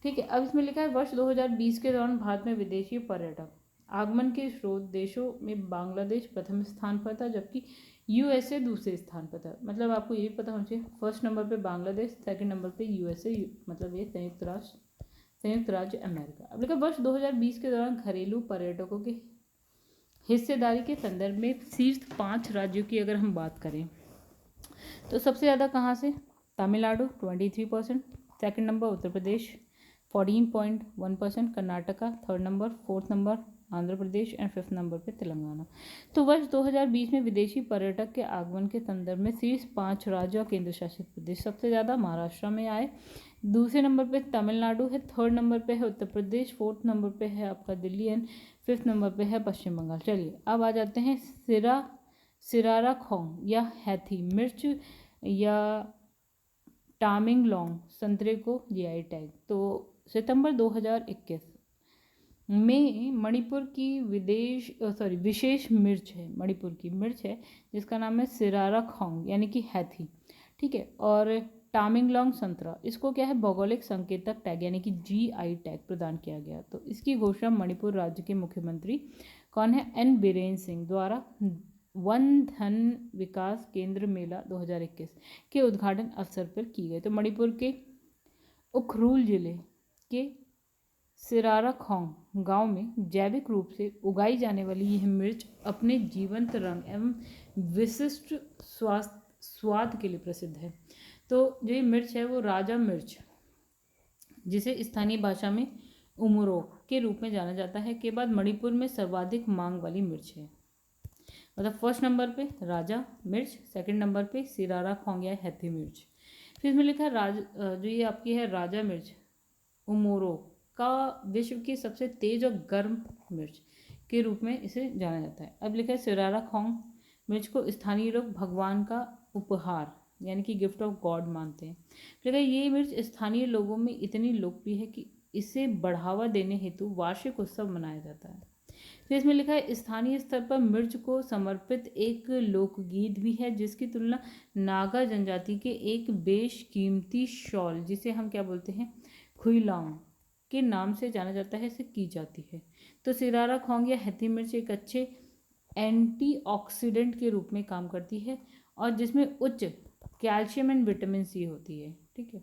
ठीक है। अब इसमें लिखा है वर्ष 2020 के दौरान भारत में विदेशी पर्यटक आगमन के स्रोत देशों में बांग्लादेश प्रथम स्थान पर था, जबकि यूएसए दूसरे स्थान पर था। मतलब आपको ये भी पता होना चाहिए, फर्स्ट नंबर पे बांग्लादेश, सेकंड नंबर पे यूएसए, मतलब ये संयुक्त राज्य अमेरिका। अब लिखा वर्ष 2020 के दौरान घरेलू पर्यटकों की हिस्सेदारी के संदर्भ में शीर्ष 5 राज्यों की अगर हम बात करें तो सबसे ज़्यादा कहाँ से? Tamil Nadu 23%, second number Uttar Pradesh 14.1%, Karnataka third number, fourth number Andhra Pradesh and fifth number पे तेलंगाना। तो वर्ष 2020 में विदेशी पर्यटक के आगमन के संदर्भ में शीर्ष 5 राज्य और केंद्र शासित प्रदेश सबसे ज़्यादा महाराष्ट्र में आए, दूसरे नंबर पे तमिलनाडु है, थर्ड नंबर पे है उत्तर प्रदेश, फोर्थ नंबर पे है आपका दिल्ली एंड फिफ्थ नंबर पे है पश्चिम बंगाल। चलिए अब आ जाते हैं सिरारा खोंग या हैथी मिर्च या टामिंगलोंग संतरे को जीआई टैग। तो सितंबर 2021 में मणिपुर की विशेष मिर्च है, मणिपुर की मिर्च है जिसका नाम है सिरारा खोंग यानी कि हैथी। ठीक है। और टामिंगलोंग संतरा, इसको क्या है? भौगोलिक संकेतक टैग यानी कि जीआई टैग प्रदान किया गया। तो इसकी घोषणा मणिपुर राज्य के मुख्यमंत्री कौन है? एन बीरेन सिंह द्वारा वन धन विकास केंद्र मेला 2021 के उद्घाटन अवसर पर की गई। तो मणिपुर के उखरूल जिले के सिरारा खोंग गांव में जैविक रूप से उगाई जाने वाली यह मिर्च अपने जीवंत रंग एवं विशिष्ट स्वाद के लिए प्रसिद्ध है। तो जो ये मिर्च है वो राजा मिर्च, जिसे स्थानीय भाषा में उमरो के रूप में जाना जाता है, के बाद मणिपुर में सर्वाधिक मांग वाली मिर्च है। मतलब फर्स्ट नंबर पे राजा मिर्च, सेकंड नंबर पे सिरारा खोंग या हैथी मिर्च। फिर इसमें लिखा है जो ये आपकी है राजा मिर्च उमोरो का विश्व की सबसे तेज और गर्म मिर्च के रूप में इसे जाना जाता है। अब लिखा है सिरारा खोंग मिर्च को स्थानीय लोग भगवान का उपहार यानी कि गिफ्ट ऑफ गॉड मानते हैं। लिखा है ये मिर्च स्थानीय लोगों में इतनी लोकप्रिय है कि इसे बढ़ावा देने हेतु वार्षिक उत्सव मनाया जाता है। फिर इसमें लिखा है स्थानीय स्तर पर मिर्च को समर्पित एक लोकगीत भी है, जिसकी तुलना नागा जनजाति के एक बेशकीमती शॉल जिसे हम क्या बोलते हैं खुईलांग के नाम से जाना जाता है, इसे की जाती है। तो सिरारा खोंग या हैथी मिर्च एक अच्छे एंटीऑक्सीडेंट के रूप में काम करती है और जिसमें उच्च कैल्शियम एंड विटामिन सी होती है। ठीक है।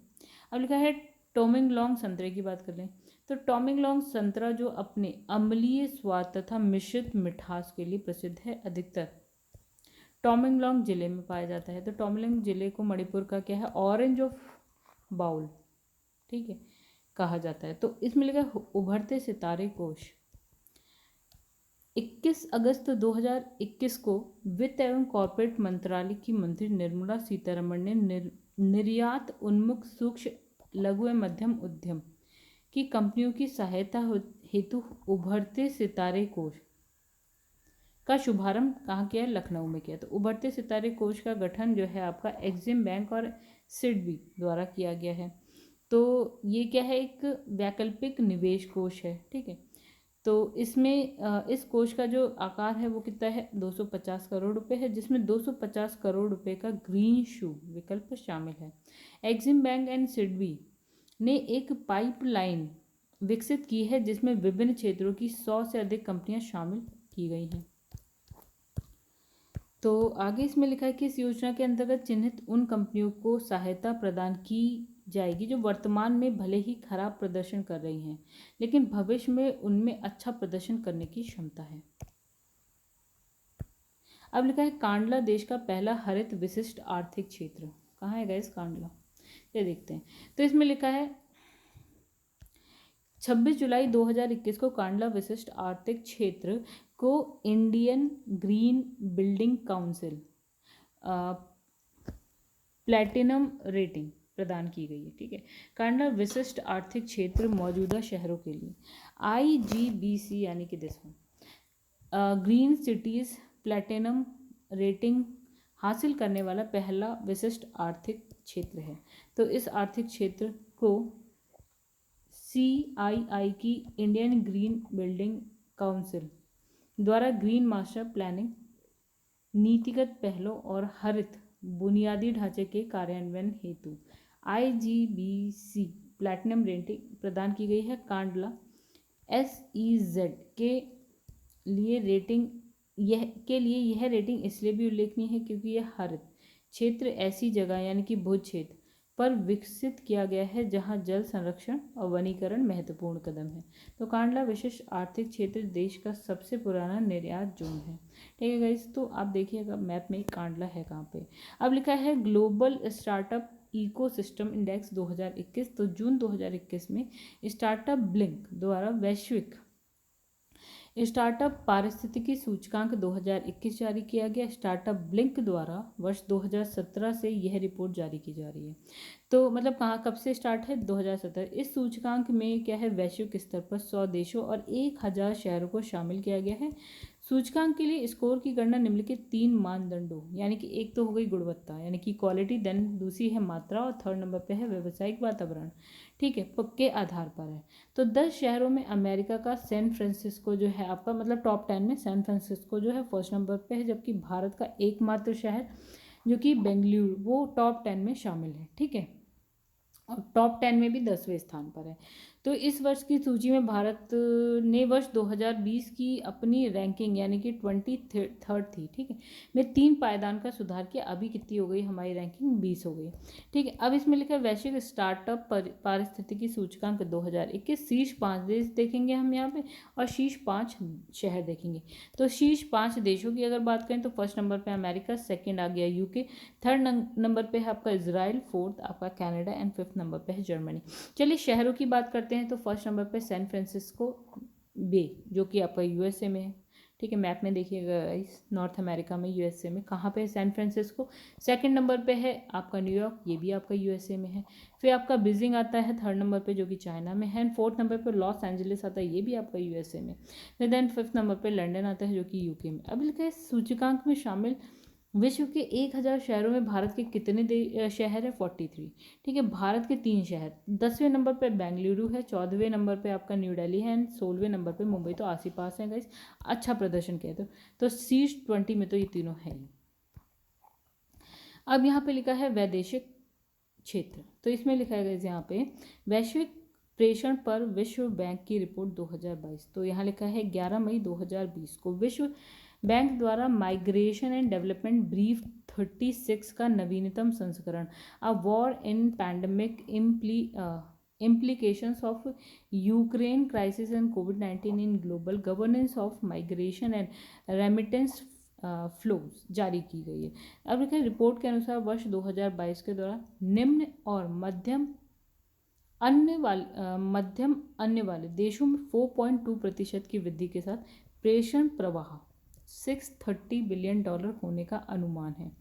अब लिखा है टोमिंगलोंग संतरे की बात कर लें तो टोमिंगलोंग संतरा जो अपने अम्लीय स्वाद तथा मिश्रित मिठास के लिए प्रसिद्ध है, अधिकतर टोमिंगलोंग जिले में पाया जाता है। तो टोमिंगलोंग जिले को मणिपुर का क्या है ऑरेंज ऑफ बाउल, ठीक है, कहा जाता है। तो इसमें लिखा उभरते सितारे कोष 21 अगस्त 2021 को वित्त एवं कॉर्पोरेट मंत्रालय की मंत्री निर्मला सीतारमण ने निर्यात उन्मुख सूक्ष्म लघु एवं मध्यम उद्यम की कंपनियों की सहायता हेतु उभरते सितारे कोष का शुभारंभ कहाँ किया? लखनऊ में किया। तो उभरते सितारे कोष का गठन जो है आपका एग्जिम बैंक और सिडबी द्वारा किया गया है। तो ये क्या है? एक वैकल्पिक निवेश कोष है। ठीक है। तो इसमें इस कोष का जो आकार है वो कितना है, 250 करोड़ रुपए है, जिसमें 250 करोड़ रुपए का ग्रीन शू विकल्प शामिल है। एक्सिम बैंक एंड सिडबी ने एक पाइपलाइन विकसित की है जिसमें विभिन्न क्षेत्रों की 100 से अधिक कंपनियां शामिल की गई हैं। तो आगे इसमें लिखा है कि इस योजना के अंतर्गत चिन्हित उन कंपनियों को सहायता प्रदान की जाएगी जो वर्तमान में भले ही खराब प्रदर्शन कर रही हैं, लेकिन भविष्य में उनमें अच्छा प्रदर्शन करने की क्षमता है। अब लिखा है कांडला देश का पहला हरित विशिष्ट आर्थिक क्षेत्र। कहाँ है गाइस कांडला, ये देखते हैं। तो इसमें लिखा है 26 जुलाई 2021 को कांडला विशिष्ट आर्थिक क्षेत्र को Indian green building council platinum rating प्रदान की गई है। ठीक है, कांडला विशिष्ट आर्थिक क्षेत्र मौजूदा शहरों के लिए IGBC यानी कि this green cities platinum rating हासिल करने वाला पहला विशिष्ट आर्थिक क्षेत्र है। तो इस आर्थिक क्षेत्र को CII की इंडियन ग्रीन बिल्डिंग काउंसिल द्वारा ग्रीन मास्टर प्लानिंग, नीतिगत पहलों और हरित बुनियादी ढांचे के कार्यान्वयन हेतु IGBC प्लैटिनम रेटिंग प्रदान की गई है। कांडला SEZ के लिए यह रेटिंग इसलिए भी उल्लेखनीय है क्योंकि यह हरित क्षेत्र ऐसी जगह यानी कि भूज क्षेत्र पर विकसित किया गया है जहां जल संरक्षण और वनीकरण महत्वपूर्ण कदम है। तो कांडला विशिष्ट आर्थिक क्षेत्र देश का सबसे पुराना निर्यात जोन है। ठीक है गाइस, तो आप देखिएगा मैप में कांडला है कहाँ पे। अब लिखा है ग्लोबल स्टार्टअप इकोसिस्टम इंडेक्स 2021। तो जून 2021 में स्टार्टअप ब्लिंक द्वारा वैश्विक स्टार्टअप पारिस्थितिकी सूचकांक 2021 जारी किया गया। स्टार्टअप ब्लिंक द्वारा वर्ष 2017 से यह रिपोर्ट जारी की जा रही है। तो मतलब कहाँ कब से स्टार्ट है, 2017। इस सूचकांक में क्या है, वैश्विक स्तर पर 100 देशों और 1000 शहरों को शामिल किया गया है। सूचकांक के लिए स्कोर की गणना निम्नलिखित 3 मानदंडों यानी कि एक तो हो गई गुणवत्ता यानी कि क्वालिटी, देन दूसरी है मात्रा और थर्ड नंबर पे है व्यावसायिक वातावरण। ठीक है, के आधार पर है। तो 10 शहरों में अमेरिका का सैन फ्रांसिस्को जो है आपका मतलब टॉप 10 में सैन फ्रांसिस्को जो है फर्स्ट नंबर पे है, जबकि भारत का एकमात्र शहर जो कि बेंगलुरु वो टॉप 10 में शामिल है। ठीक है, और टॉप 10 में भी 10वें स्थान पर है। तो इस वर्ष की सूची में भारत ने वर्ष 2020 की अपनी रैंकिंग यानी कि 23rd थी, ठीक है, में 3 पायदान का सुधार किया। अभी कितनी हो गई हमारी रैंकिंग, 20 हो गई। ठीक है, अब इसमें लिखा है वैश्विक स्टार्टअप पारिस्थितिकी सूचकांक 2021। शीर्ष 5 देश देखेंगे हम यहाँ पे और शीर्ष 5 शहर देखेंगे। तो शीर्ष 5 देशों की अगर बात करें तो फर्स्ट नंबर पे अमेरिका, सेकेंड आ गया UK, थर्ड नंबर पे है आपका इजराइल, फोर्थ आपका कनाडा एंड फिफ्थ नंबर पे है जर्मनी। चलिए शहरों की बात करते हैं। तो फर्स्ट नंबर पे सैन फ्रांसिस्को बे जो कि आपका USA में है। ठीक है, मैप में देखिएगा इस नॉर्थ अमेरिका में, USA में कहाँ पे है सैन फ्रांसिस्को। सेकंड नंबर पे है आपका न्यूयॉर्क, ये भी आपका USA में है। फिर आपका बीजिंग आता है थर्ड नंबर पे जो कि चाइना में है। एंड फोर्थ नंबर पे लॉस एंजलिस आता है, ये भी आपका USA में। फिर देन फिफ्थ नंबर पे लंदन आता है जो कि UK में। अब लिखा है सूचकांक में शामिल विश्व के 1000 शहरों में भारत के कितने शहर है, 43। ठीक है, भारत के 3 शहर। 10वें नंबर पे बेंगलुरु है, 14वें नंबर पे आपका न्यू दिल्ली है एंड 16वें नंबर पे मुंबई। तो आस ही पास है गाइस, अच्छा प्रदर्शन किया। तो शीर्ष 20 में तो ये तीनों है ही। अब यहाँ पे लिखा है वैदेशिक क्षेत्र। तो इसमें लिखा है गाइस यहाँ पे वैश्विक प्रेषण पर विश्व बैंक की रिपोर्ट 2022। तो यहाँ लिखा है 11 मई 2020 को विश्व बैंक द्वारा माइग्रेशन एंड डेवलपमेंट ब्रीफ 36 का नवीनतम संस्करण a war in pandemic implications of Ukraine crisis and COVID-19 in global governance of migration and remittance flows जारी की गई है। अब लिखा है रिपोर्ट के अनुसार वर्ष 2022 के दौरान निम्न और मध्यम अन्य वाले देशों में 4.2% की वृद्धि के साथ प्रेषण प्रवाह $630 बिलियन होने का अनुमान है।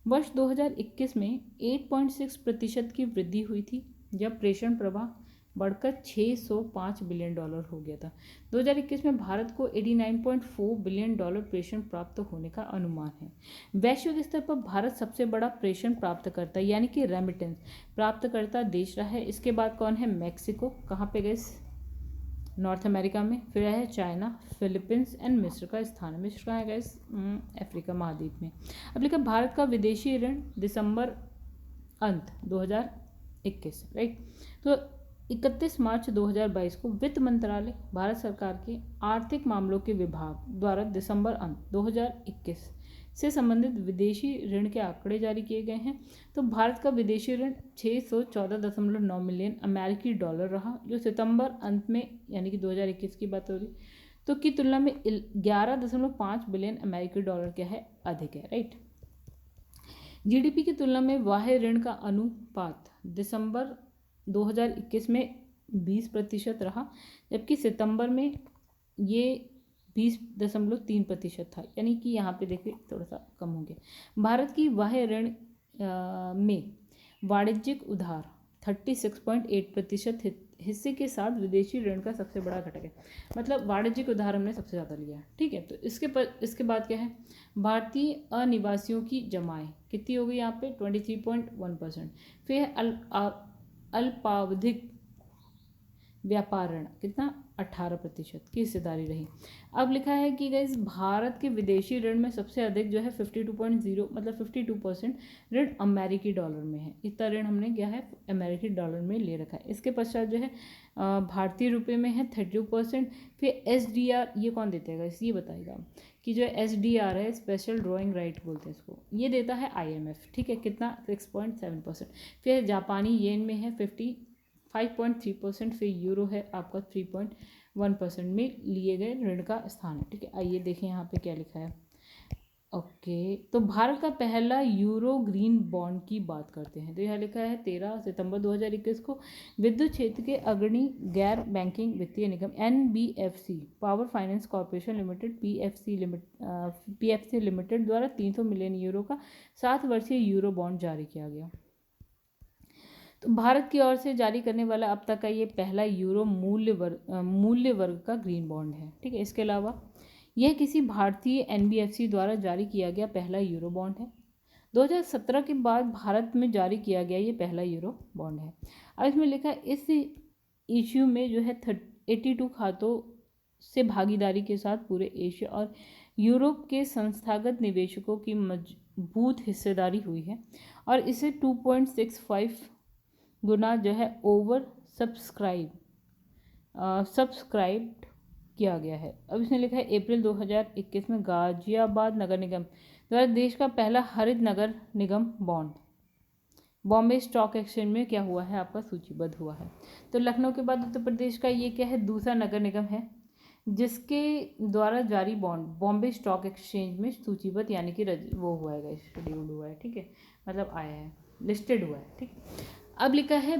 वर्ष 2021 में 8.6% की वृद्धि हुई थी जब प्रेषण प्रवाह बढ़कर $605 बिलियन हो गया था। 2021 में भारत को $89.4 बिलियन प्रेषण प्राप्त होने का अनुमान है। वैश्विक स्तर पर भारत सबसे बड़ा प्रेषण प्राप्तकर्ता यानी कि रेमिटेंस प्राप्तकर्ता देश रहा है। इसके बाद कौन है, मैक्सिको। कहाँ पे गए, नॉर्थ अमेरिका में। फिर है चाइना, फिलीपींस एंड मिस्र का स्थान है। मिस्र कहाँ है गाइस? अफ्रीका महाद्वीप में। अब लिखा भारत का विदेशी ऋण दिसंबर अंत 2021, राइट। तो 31 मार्च 2022 को वित्त मंत्रालय, भारत सरकार के आर्थिक मामलों के विभाग द्वारा दिसंबर अंत 2021 से संबंधित विदेशी ऋण के आंकड़े जारी किए गए हैं। तो भारत का विदेशी ऋण 614.9 मिलियन अमेरिकी डॉलर रहा, जो सितंबर अंत में यानी कि 2021 की बात हो रही तो की तुलना में 11.5 बिलियन अमेरिकी डॉलर क्या है? अधिक है, राइट। जीडीपी की तुलना में बाह्य ऋण का अनुपात दिसंबर 2021 में 20% रहा, जबकि सितंबर में ये 20.3% था, यानी कि यहाँ पे देखिए थोड़ा सा कम हो गया। भारत की बाह्य ऋण में वाणिज्यिक उधार 36.8% हिस्से के साथ विदेशी ऋण का सबसे बड़ा घटक है। मतलब वाणिज्यिक उधार हमने सबसे ज़्यादा लिया है, ठीक है। तो इसके बाद क्या है? भारतीय अनिवासियों की जमाएं कितनी हो गई यहाँ पे? 23.1%। फिर अल्पावधिक व्यापार ऋण कितना? 18% की हिस्सेदारी रही। अब लिखा है कि गाइस भारत के विदेशी ऋण में सबसे अधिक जो है 52.0 मतलब 52% ऋण अमेरिकी डॉलर में है। इतना ऋण हमने क्या है? अमेरिकी डॉलर में ले रखा है। इसके पश्चात जो है भारतीय रुपये में है 32%। फिर SDR ये कौन देता है गाइस? ये बताएगा कि जो SDR है, स्पेशल ड्रॉइंग राइट बोलते हैं इसको, ये देता है IMF, ठीक है। कितना? 6.7%। फिर जापानी येन में है 5.3%। फिर यूरो है आपका 3.1% में लिए गए ऋण का स्थान है, ठीक है। आइए देखें यहाँ पे क्या लिखा है। ओके, तो भारत का पहला यूरो ग्रीन बॉन्ड की बात करते हैं। तो यहाँ लिखा है 13 सितंबर 2021 को विद्युत क्षेत्र के अग्रणी गैर बैंकिंग वित्तीय निगम NBFC power finance corporation limited PFC limited द्वारा 300 मिलियन यूरो का 7 वर्षीय यूरो बॉन्ड जारी किया गया। तो भारत की ओर से जारी करने वाला अब तक का ये पहला यूरो मूल्य वर्ग का ग्रीन बॉन्ड है, ठीक है। इसके अलावा यह किसी भारतीय NBFC द्वारा जारी किया गया पहला यूरो बॉन्ड है। 2017 के बाद भारत में जारी किया गया ये पहला यूरो बॉन्ड है। अब इसमें लिखा है इस इश्यू में जो है 82 खातों से भागीदारी के साथ पूरे एशिया और यूरोप के संस्थागत निवेशकों की मजबूत हिस्सेदारी हुई है और इसे 2.65 गुना जो है ओवर सब्सक्राइब्ड किया गया है। अब इसने लिखा है अप्रैल 2021 में गाजियाबाद नगर निगम द्वारा देश का पहला हरित नगर निगम बॉन्ड बॉम्बे स्टॉक एक्सचेंज में क्या हुआ है? आपका सूचीबद्ध हुआ है। तो लखनऊ के बाद उत्तर प्रदेश का ये क्या है? दूसरा नगर निगम है जिसके द्वारा जारी बॉन्ड बॉम्बे स्टॉक एक्सचेंज में सूचीबद्ध यानी कि वो हुआ है, शेड्यूल्ड हुआ है, ठीक है। मतलब आया है, लिस्टेड हुआ है, ठीक। अब लिखा है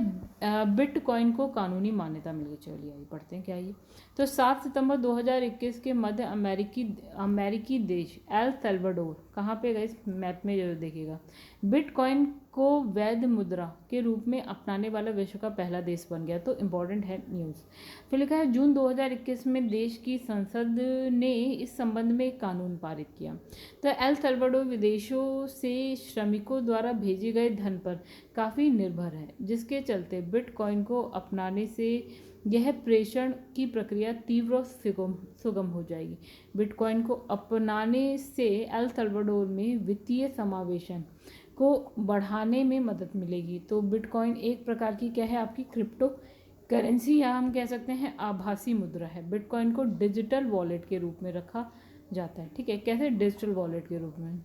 बिटकॉइन को कानूनी मान्यता मिल गई। चलिए आइए पढ़ते हैं क्या ये। तो 7 सितंबर 2021 के मध्य अमेरिकी देश एल सल्वाडोर, कहाँ पे गए? मैप में जरूर देखिएगा, बिटकॉइन को वैध मुद्रा के रूप में अपनाने वाला विश्व का पहला देश बन गया। तो इम्पोर्टेंट है न्यूज़। फिर लिखा है जून 2021 में देश की संसद ने इस संबंध में एक कानून पारित किया। तो एल सल्वाडोर विदेशों से श्रमिकों द्वारा भेजे गए धन पर काफ़ी निर्भर है, जिसके चलते बिटकॉइन को अपनाने से यह प्रेषण की प्रक्रिया तीव्र और सुगम हो जाएगी। बिटकॉइन को अपनाने से एल सल्वाडोर में वित्तीय समावेशन को बढ़ाने में मदद मिलेगी। तो बिटकॉइन एक प्रकार की क्या है? आपकी क्रिप्टो करेंसी या हम कह सकते हैं आभासी मुद्रा है। बिटकॉइन को डिजिटल वॉलेट के रूप में रखा जाता है, ठीक है। कैसे? डिजिटल वॉलेट के रूप में,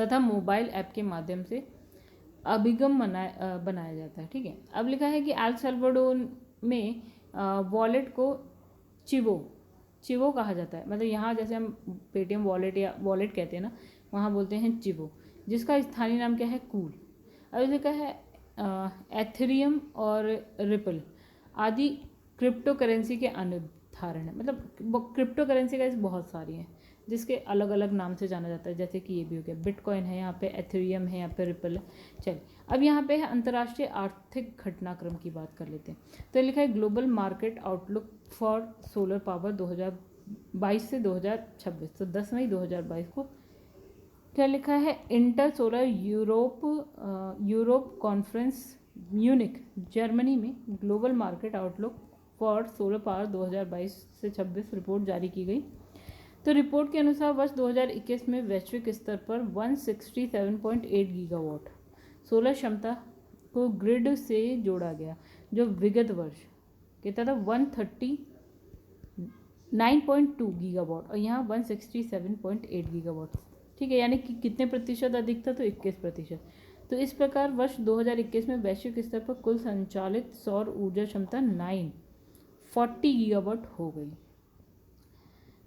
तथा मोबाइल ऐप के माध्यम से अभिगम बनाया जाता है, ठीक है। अब लिखा है कि एल सल्वाडोर में वॉलेट को चिवो कहा जाता है। मतलब यहाँ जैसे हम पेटीएम वॉलेट या वॉलेट कहते हैं ना, वहाँ बोलते हैं चिवो, जिसका स्थानीय नाम क्या है? कूल। अब लिखा है एथेरियम और रिपल आदि क्रिप्टो करेंसी के अनुदाहरण है। मतलब क्रिप्टो करेंसी का बहुत सारी हैं जिसके अलग अलग नाम से जाना जाता है, जैसे कि ये भी हो गया बिटकॉइन है, यहाँ पे एथेरियम है, यहाँ पे रिपल है। चलिए अब यहाँ पे है अंतर्राष्ट्रीय आर्थिक घटनाक्रम की बात कर लेते हैं। तो लिखा है global market outlook for solar power 2022 से 2026। तो 10 मई 2022 को क्या लिखा है? Inter solar Europe conference Munich Germany में global market outlook for solar power 2022 से 26 रिपोर्ट जारी की गई। तो रिपोर्ट के अनुसार वर्ष 2021 में वैश्विक स्तर पर 167.8 गीगावाट सोलर क्षमता को ग्रिड से जोड़ा गया, जो विगत वर्ष कितना था 139.2 गीगावाट और यहाँ 167.8 गीगावाट। ठीक है, यानी कि कितने प्रतिशत अधिक था, तो 21%। तो इस प्रकार वर्ष 2021 में वैश्विक स्तर पर कुल संचालित सौर ऊर्जा क्षमता 940 गीगावाट हो गई।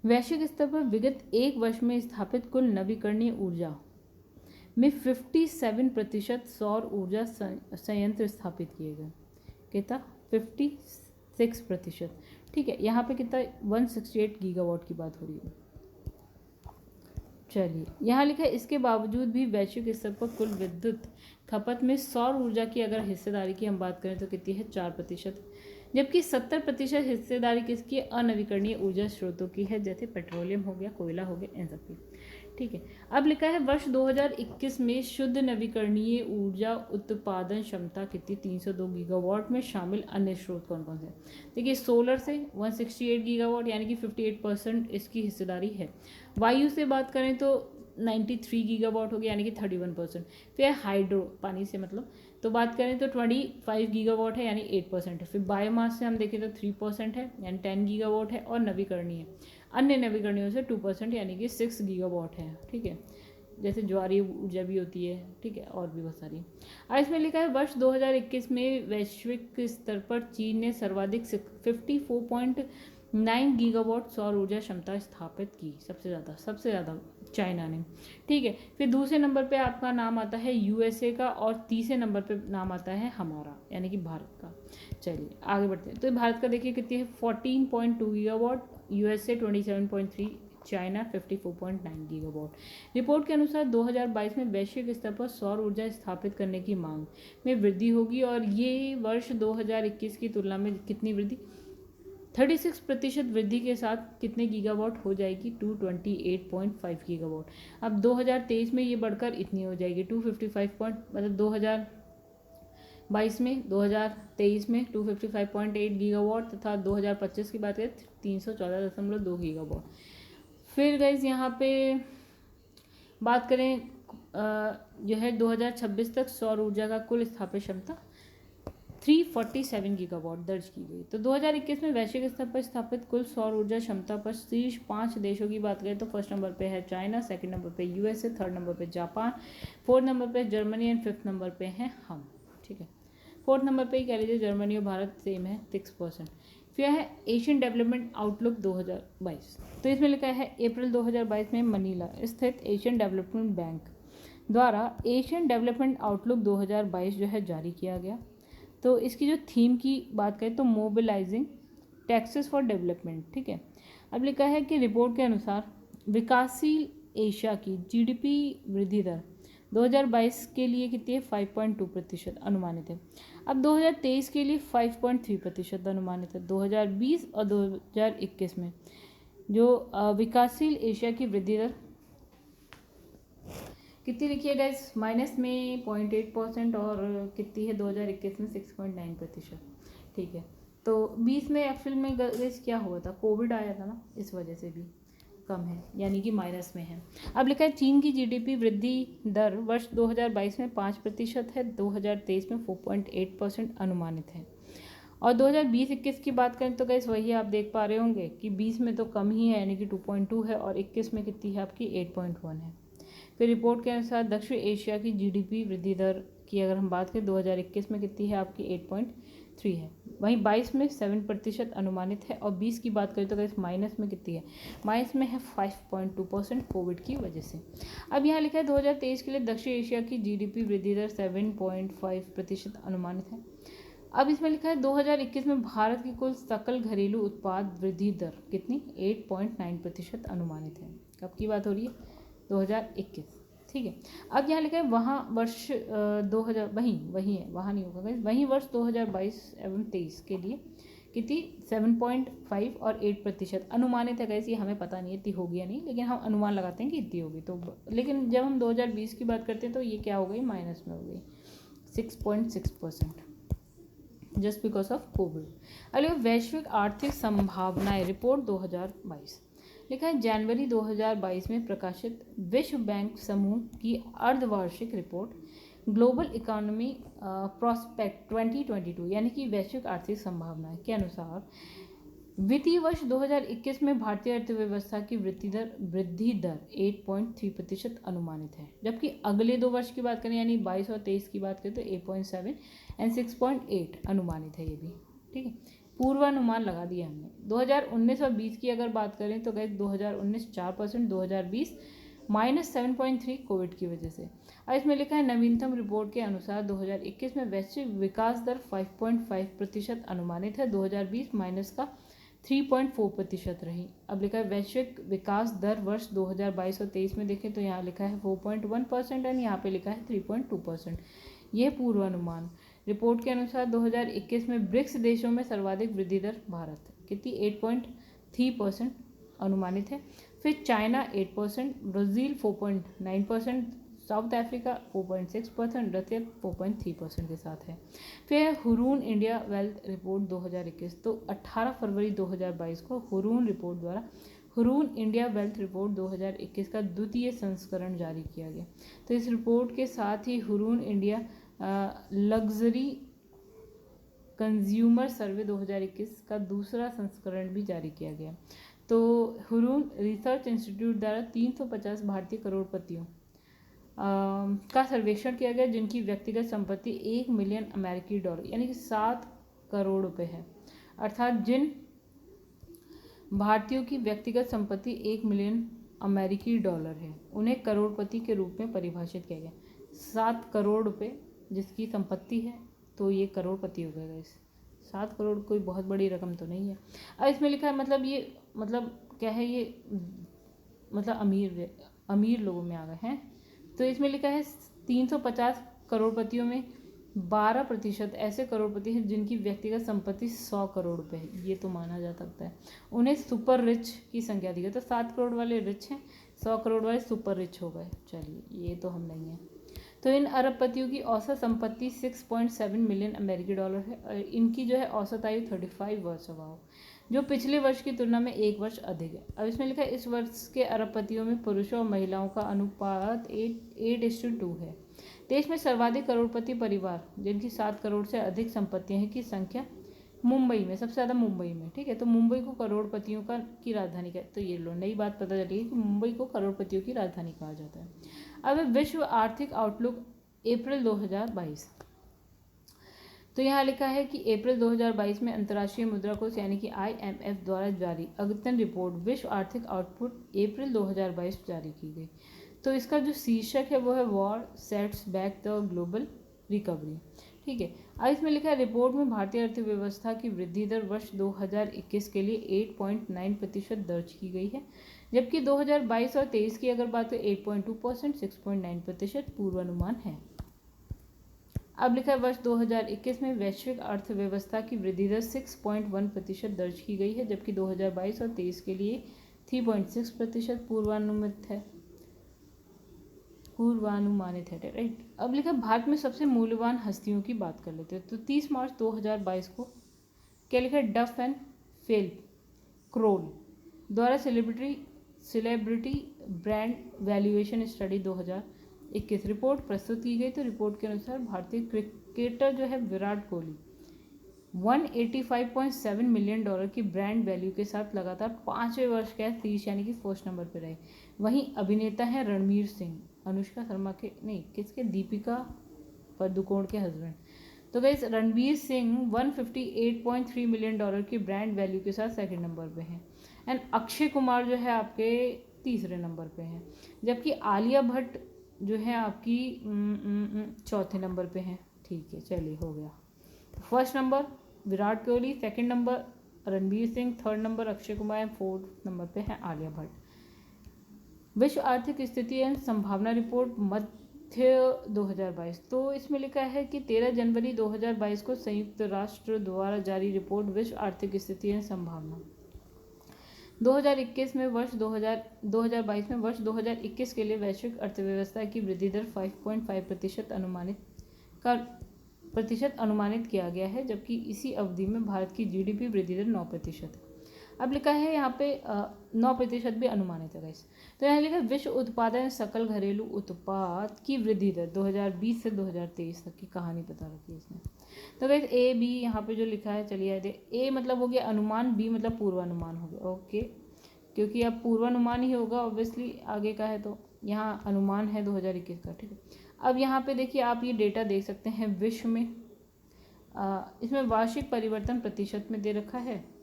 वैश्विक स्तर पर विगत एक वर्ष में स्थापित कुल नवीकरणीय ऊर्जा में 57% सौर ऊर्जा संयंत्र स्थापित किए गए। कितना? 56%। ठीक है, यहाँ पे कितना 168 गीगावाट की बात हो रही है। चलिए, यहाँ लिखा है इसके बावजूद भी वैश्विक स्तर पर कुल विद्युत खपत में सौर ऊर्जा की अगर हिस्सेदारी की हम बात करें तो कितनी है? 4%, जबकि 70% हिस्सेदारी किसकी? अनवीकरणीय ऊर्जा स्रोतों की है, जैसे पेट्रोलियम हो गया, कोयला हो गया, इन सब की। ठीक है, अब लिखा है वर्ष 2021 में शुद्ध नवीकरणीय ऊर्जा उत्पादन क्षमता कितनी? 302 गीगावाट में शामिल अन्य स्रोत कौन कौन से? देखिए, सोलर से 168 गीगावाट यानी कि 58% इसकी हिस्सेदारी है। वायु से बात करें तो 93 गीगावाट हो गया यानी कि 31%। फिर हाइड्रो, पानी से मतलब, तो बात करें तो 25 गीगावाट है यानी 8% है। फिर बायोमास से हम देखें तो 3% है यानी 10 गीगावाट है, और नवीकरणीय अन्य नवीकरणीयों से 2% यानी कि 6 गीगावाट है। ठीक है, जैसे ज्वारीय ऊर्जा भी होती है। ठीक है, और भी बहुत सारी। और इसमें लिखा है वर्ष 2021 में वैश्विक स्तर पर चीन ने सर्वाधिक 54.9 गीगावाट सौर ऊर्जा क्षमता स्थापित की, सबसे ज़्यादा चाइना ने। ठीक है, फिर दूसरे नंबर पे आपका नाम आता है यूएसए का, और तीसरे नंबर पे नाम आता है हमारा यानी कि भारत का। चलिए आगे बढ़ते हैं। तो भारत का देखिए कितनी है? 14.2 gigawatt, USA 27.3, China 54.9 gigawatt. Report के अनुसार 2022 में वैश्विक स्तर पर सौर ऊर्जा स्थापित करने की मांग में वृद्धि होगी, और ये वर्ष 2021 की तुलना में कितनी वृद्धि? 36% वृद्धि के साथ कितने गीगावाट हो जाएगी? 228.5 गीगावाट। अब 2023 में ये बढ़कर इतनी हो जाएगी 255 मतलब 2022 में 2023 में 255.8 गीगावाट, तथा 2025 की बात करें 314.2 गीगावाट। फिर गाइस यहाँ पे बात करें जो है 2026 तक सौर ऊर्जा का कुल स्थापित क्षमता 347 गीगावाट दर्ज की गई। तो 2021 में वैश्विक स्तर पर स्थापित कुल सौर ऊर्जा क्षमता पर शीर्ष 5 देशों की बात करें तो फर्स्ट नंबर पे है चाइना, सेकंड नंबर पे यूएसए, थर्ड नंबर पे जापान, फोर्थ नंबर पे जर्मनी एंड फिफ्थ नंबर पे हैं हम। ठीक है, फोर्थ नंबर पे ही कह लीजिए जर्मनी और भारत सेम है 6%। फिर है एशियन डेवलपमेंट आउटलुक 2022। तो इसमें लिखा है अप्रैल 2022 में मनीला स्थित एशियन डेवलपमेंट बैंक द्वारा एशियन डेवलपमेंट आउटलुक 2022 जो है जारी किया गया। तो इसकी जो थीम की बात करें तो मोबिलाइजिंग टैक्सेस फॉर डेवलपमेंट। ठीक है, अब लिखा है कि रिपोर्ट के अनुसार विकासशील एशिया की जीडीपी वृद्धि दर 2022 के लिए कितनी है? 5.2% अनुमानित है। अब 2023 के लिए 5.3% अनुमानित है। 2020 और 2021 में जो विकासशील एशिया की वृद्धि दर कितनी लिखी है गाइस? माइनस में 0.8% और कितनी है 2021 में 6.9%। ठीक है, तो 20 में एक्चुअल में गाइस क्या हुआ था? कोविड आया था ना, इस वजह से भी कम है यानी कि माइनस में है। अब लिखा है चीन की जीडीपी वृद्धि दर वर्ष 2022 में 5% है, 2023 में 4.8% अनुमानित है। और 2020-21 की बात करें तो गाइस वही आप देख पा रहे होंगे कि 20 में तो कम ही है यानी कि 2.2 है, और 21 में कितनी है आपकी? 8.1 है। फिर रिपोर्ट के अनुसार दक्षिण एशिया की जीडीपी वृद्धि दर की अगर हम बात करें 2021 में कितनी है आपकी? 8.3 है। वहीं 22 में 7% अनुमानित है, और 20 की बात करें तो गाइस माइनस में कितनी है? माइनस में है 5.2% कोविड की वजह से। अब यहाँ लिखा है 2023 के लिए दक्षिण एशिया की जीडीपी वृद्धि दर 7.5% अनुमानित है। अब इसमें लिखा है 2021 में भारत की कुल सकल घरेलू उत्पाद वृद्धि दर कितनी? 8.9% अनुमानित है। कब की बात हो रही है? 2021। ठीक है, अब यहाँ लिखा है वहाँ वर्ष 2000 वही है, वहाँ नहीं होगा, वहीं वर्ष 2022 एवं 23 के लिए कितनी? 7.5 और 8% अनुमानित है। कैसे? हमें पता नहीं इतनी होगी या नहीं, लेकिन हम अनुमान लगाते हैं कि इतनी होगी। तो लेकिन जब हम 2020 की बात करते हैं तो ये क्या हो गई? माइनस में हो गई 6.6%। Just because of Covid. अगले वैश्विक आर्थिक संभावनाएं रिपोर्ट 2022 लिखा है जनवरी 2022 में प्रकाशित विश्व बैंक समूह की अर्धवार्षिक रिपोर्ट ग्लोबल इकोनॉमी प्रोस्पेक्ट 2022 यानी कि वैश्विक आर्थिक संभावनाएं के अनुसार वित्तीय वर्ष 2021 में भारतीय अर्थव्यवस्था की वृद्धि दर 8.3% अनुमानित है, जबकि अगले 2 वर्ष की बात करें यानी 22 और 23 की बात करें तो 8.7 एंड 6.8 अनुमानित है। ये भी ठीक है, पूर्वानुमान लगा दिया हमने। 2019 और 20 की अगर बात करें तो गए 2019 4%, 2020 -7.3 कोविड की वजह से। अब इसमें लिखा है नवीनतम रिपोर्ट के अनुसार 2021 में वैश्विक विकास दर 5.5% अनुमानित है, 2020 माइनस का 3.4% रही। अब लिखा है वैश्विक विकास दर वर्ष 2022 और 23 में देखें तो यहाँ लिखा है 4.1% एंड यहाँ पे लिखा है 3.2%। यह पूर्वानुमान रिपोर्ट के अनुसार 2021 में ब्रिक्स देशों में सर्वाधिक वृद्धि दर भारत कितनी 8.3% अनुमानित है, फिर China 8%, Brazil 4.9%, south Africa 4.6%, Russia 4.3% के साथ है। फिर हुरून इंडिया वेल्थ रिपोर्ट 2021 तो 18 फरवरी 2022 को हुरून रिपोर्ट द्वारा हुरून इंडिया वेल्थ रिपोर्ट 2021 का द्वितीय संस्करण जारी किया गया। तो इस रिपोर्ट के साथ ही हुरून इंडिया लग्जरी कंज्यूमर सर्वे 2021 का दूसरा संस्करण भी जारी किया गया। तो हुरून रिसर्च इंस्टीट्यूट द्वारा 350 भारतीय करोड़पतियों का सर्वेक्षण किया गया जिनकी व्यक्तिगत संपत्ति 1 मिलियन अमेरिकी डॉलर यानी कि 7 करोड़ रुपए है। अर्थात जिन भारतीयों की व्यक्तिगत संपत्ति 1 मिलियन अमेरिकी डॉलर है उन्हें करोड़पति के रूप में परिभाषित किया गया। 7 करोड़ रुपए जिसकी संपत्ति है तो ये करोड़पति हो गएगा। इस 7 करोड़ कोई बहुत बड़ी रकम तो नहीं है। अब इसमें लिखा है मतलब ये मतलब क्या है, ये मतलब अमीर लोगों में आ गए हैं। तो इसमें लिखा है 350 करोड़पतियों में 12% ऐसे करोड़पति हैं जिनकी व्यक्तिगत संपत्ति 100 करोड़ रुपए है। ये तो माना जा सकता है। उन्हें सुपर रिच की संज्ञा दी गई। तो 7 करोड़ वाले रिच हैं, 100 करोड़ वाले सुपर रिच हो गए। चलिए ये तो हम नहीं हैं। तो इन अरबपतियों की औसत संपत्ति 6.7 मिलियन अमेरिकी डॉलर है और इनकी जो है औसत आयु 35 वर्ष अभाव, जो पिछले वर्ष की तुलना में 1 वर्ष अधिक है। अब इसमें लिखा है इस वर्ष के अरबपतियों में पुरुषों और महिलाओं का अनुपात 8:2 है। देश में सर्वाधिक करोड़पति परिवार जिनकी 7 करोड़ से अधिक संपत्तियां हैं की संख्या मुंबई में सबसे ज़्यादा मुंबई में। ठीक है, तो मुंबई को करोड़पतियों की राजधानी का, तो ये लो नई बात पता चली कि मुंबई को करोड़पतियों की राजधानी कहा जाता है। अब विश्व आर्थिक आउटलुक अप्रैल 2022। तो यहाँ लिखा है कि अप्रैल 2022 में अंतर्राष्ट्रीय मुद्रा कोष यानी कि IMF द्वारा जारी अद्यतन रिपोर्ट विश्व आर्थिक आउटपुट अप्रैल 2022 जारी की गई। तो इसका जो शीर्षक है वो है war sets back the global recovery. ठीक है, अब इसमें लिखा है रिपोर्ट में भारतीय अर्थव्यवस्था की वृद्धि दर वर्ष 2021 के लिए 8.9% दर्ज की गई है, जबकि 2022 और 23 की अगर बात करें 8.2%, 6.9% पूर्वानुमान है। अब लिखा है वर्ष 2021 में वैश्विक अर्थव्यवस्था की वृद्धि दर 6.1% दर्ज की गई है, जबकि 2022 और 23 के लिए 3.6% पूर्वानुमानित है। राइट, अब लिखा भारत में सबसे मूल्यवान हस्तियों की बात कर लेते हैं। तो 30 मार्च 2022 को क्या लिखा है डफ एंड फिलिप क्रोल द्वारा celebrity brand valuation study 2021 report प्रस्तुत की गई। तो रिपोर्ट के अनुसार भारतीय क्रिकेटर जो है विराट कोहली 185.7 मिलियन डॉलर की ब्रांड वैल्यू के साथ लगातार 5वें वर्ष का 30 यानी कि फर्स्ट नंबर पर रहे। वहीं अभिनेता हैं रणवीर सिंह, अनुष्का शर्मा के नहीं किसके दीपिका पादुकोण के हस्बैंड। तो guys Ranveer Singh 158.3 million dollar की ब्रांड वैल्यू के साथ सेकंड नंबर पे हैं एंड अक्षय कुमार जो है आपके तीसरे नंबर पे हैं, जबकि आलिया भट्ट जो है आपकी चौथे नंबर पे हैं। ठीक है, चलिए हो गया। First number Virat Kohli, second number Ranveer Singh, third number Akshay Kumar, fourth number पे है आलिया भट्ट। विश्व आर्थिक स्थिति एवं संभावना रिपोर्ट मध्य 2022। तो इसमें लिखा है कि 13 जनवरी 2022 को संयुक्त राष्ट्र द्वारा जारी रिपोर्ट विश्व आर्थिक स्थिति एवं संभावना 2022 में वर्ष 2021 के लिए वैश्विक अर्थव्यवस्था की वृद्धि दर 5.5% अनुमानित कर प्रतिशत अनुमानित किया गया है, जबकि इसी अवधि में भारत की जीडीपी वृद्धि दर 9% है। अब लिखा है यहाँ पे 9% भी अनुमानित है गाइस। तो यहाँ लिखा है विश्व उत्पादन सकल घरेलू उत्पाद की वृद्धि दर 2020 से 2023 तक की कहानी बता रखी है इसने। तो गाइस ए बी यहाँ पे जो लिखा है, चलिए ए मतलब हो गया अनुमान, बी मतलब पूर्वानुमान हो गया। ओके, क्योंकि अब पूर्वानुमान ही होगा ऑब्वियसली, आगे का है तो यहाँ अनुमान है 2021 का। ठीक है, अब यहाँ पे देखिए आप ये डेटा देख सकते हैं विश्व में, इसमें वार्षिक परिवर्तन प्रतिशत में दे रखा है।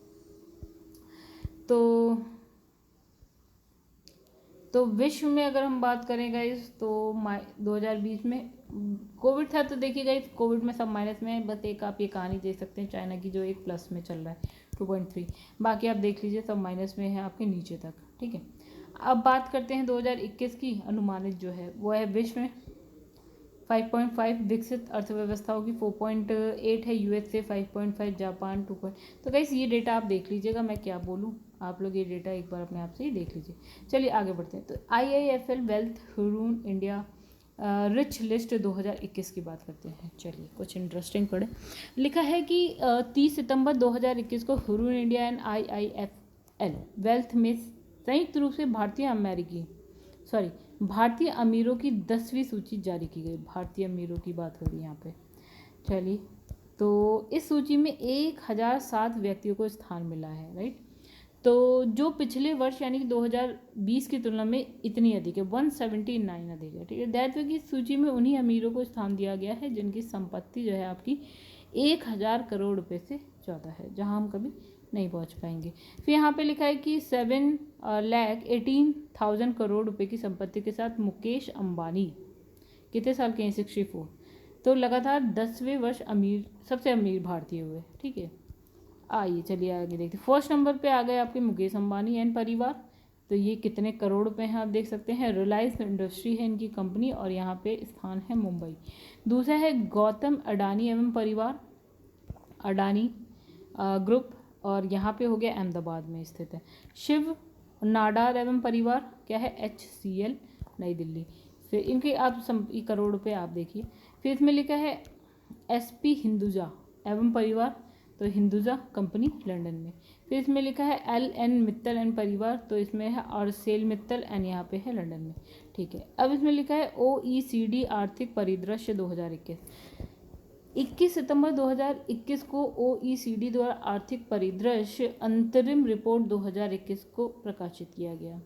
तो विश्व में अगर हम बात करें गाइस तो 2020 में कोविड था, तो देखिए गाइस कोविड में सब माइनस में है, बस एक आप ये कहानी देख सकते हैं चाइना की जो एक प्लस में चल रहा है 2.3, बाकी आप देख लीजिए सब माइनस में है आपके नीचे तक। ठीक है, अब बात करते हैं 2021 की, अनुमानित जो है वो है विश्व में 5.5 विकसित अर्थव्यवस्थाओं की, 4.8 है यूएसए, 5.5 जापान, 2. तो गाइस ये डेटा आप देख लीजिएगा, मैं क्या बोलूँ, आप लोग ये डेटा एक बार अपने आप से ही देख लीजिए। चलिए आगे बढ़ते हैं। तो IIFL wealth Hurun India rich list 2021 की बात करते हैं। चलिए कुछ इंटरेस्टिंग पढ़े। लिखा है कि 30 सितंबर 2021 को Hurun India and IIFL wealth में संयुक्त रूप से भारतीय अमीरों की 10वीं सूची जारी की गई। भारतीय अमीरों की बात हो रही है यहाँ पे। चलिए, तो इस सूची में 1007 व्यक्तियों को स्थान मिला है, राइट। तो जो पिछले वर्ष यानी कि 2020 की तुलना में इतनी अधिक है, 179 अधिक है। ठीक है, दायित्व की सूची में उन्हीं अमीरों को स्थान दिया गया है जिनकी संपत्ति जो है आपकी 1000 करोड़ रुपए से ज़्यादा है, जहां हम कभी नहीं पहुंच पाएंगे। फिर यहाँ पे लिखा है कि 7,18,000 करोड़ रुपए की संपत्ति के साथ मुकेश अंबानी कितने साल के हैं, 64, तो लगातार 10वें वर्ष सबसे अमीर भारतीय हुए। ठीक है, आइए चलिए आगे देखते हैं। फर्स्ट नंबर पे आ गए आपके मुकेश अंबानी एंड परिवार, तो ये कितने करोड़ रुपए हैं आप देख सकते हैं। रिलायंस इंडस्ट्री है इनकी कंपनी और यहाँ पे स्थान है मुंबई। दूसरा है गौतम अडानी एवं परिवार, अडानी ग्रुप, और यहाँ पे हो गया अहमदाबाद में स्थित है। शिव नाडार एवं परिवार क्या है, HCL नई दिल्ली। फिर इनके आप करोड़ रुपए आप देखिए। फिर इसमें लिखा है SP हिंदुजा एवं परिवार, तो हिंदुजा कंपनी लंदन में। फिर इसमें लिखा है LN मित्तल एंड परिवार, तो इसमें है आरसेल मित्तल एंड यहाँ पे है लंदन में। ठीक है, अब इसमें लिखा है OECD आर्थिक परिदृश्य 2021। 21 सितंबर 2021 को OECD द्वारा आर्थिक परिदृश्य अंतरिम रिपोर्ट 2021 को प्रकाशित किया गया।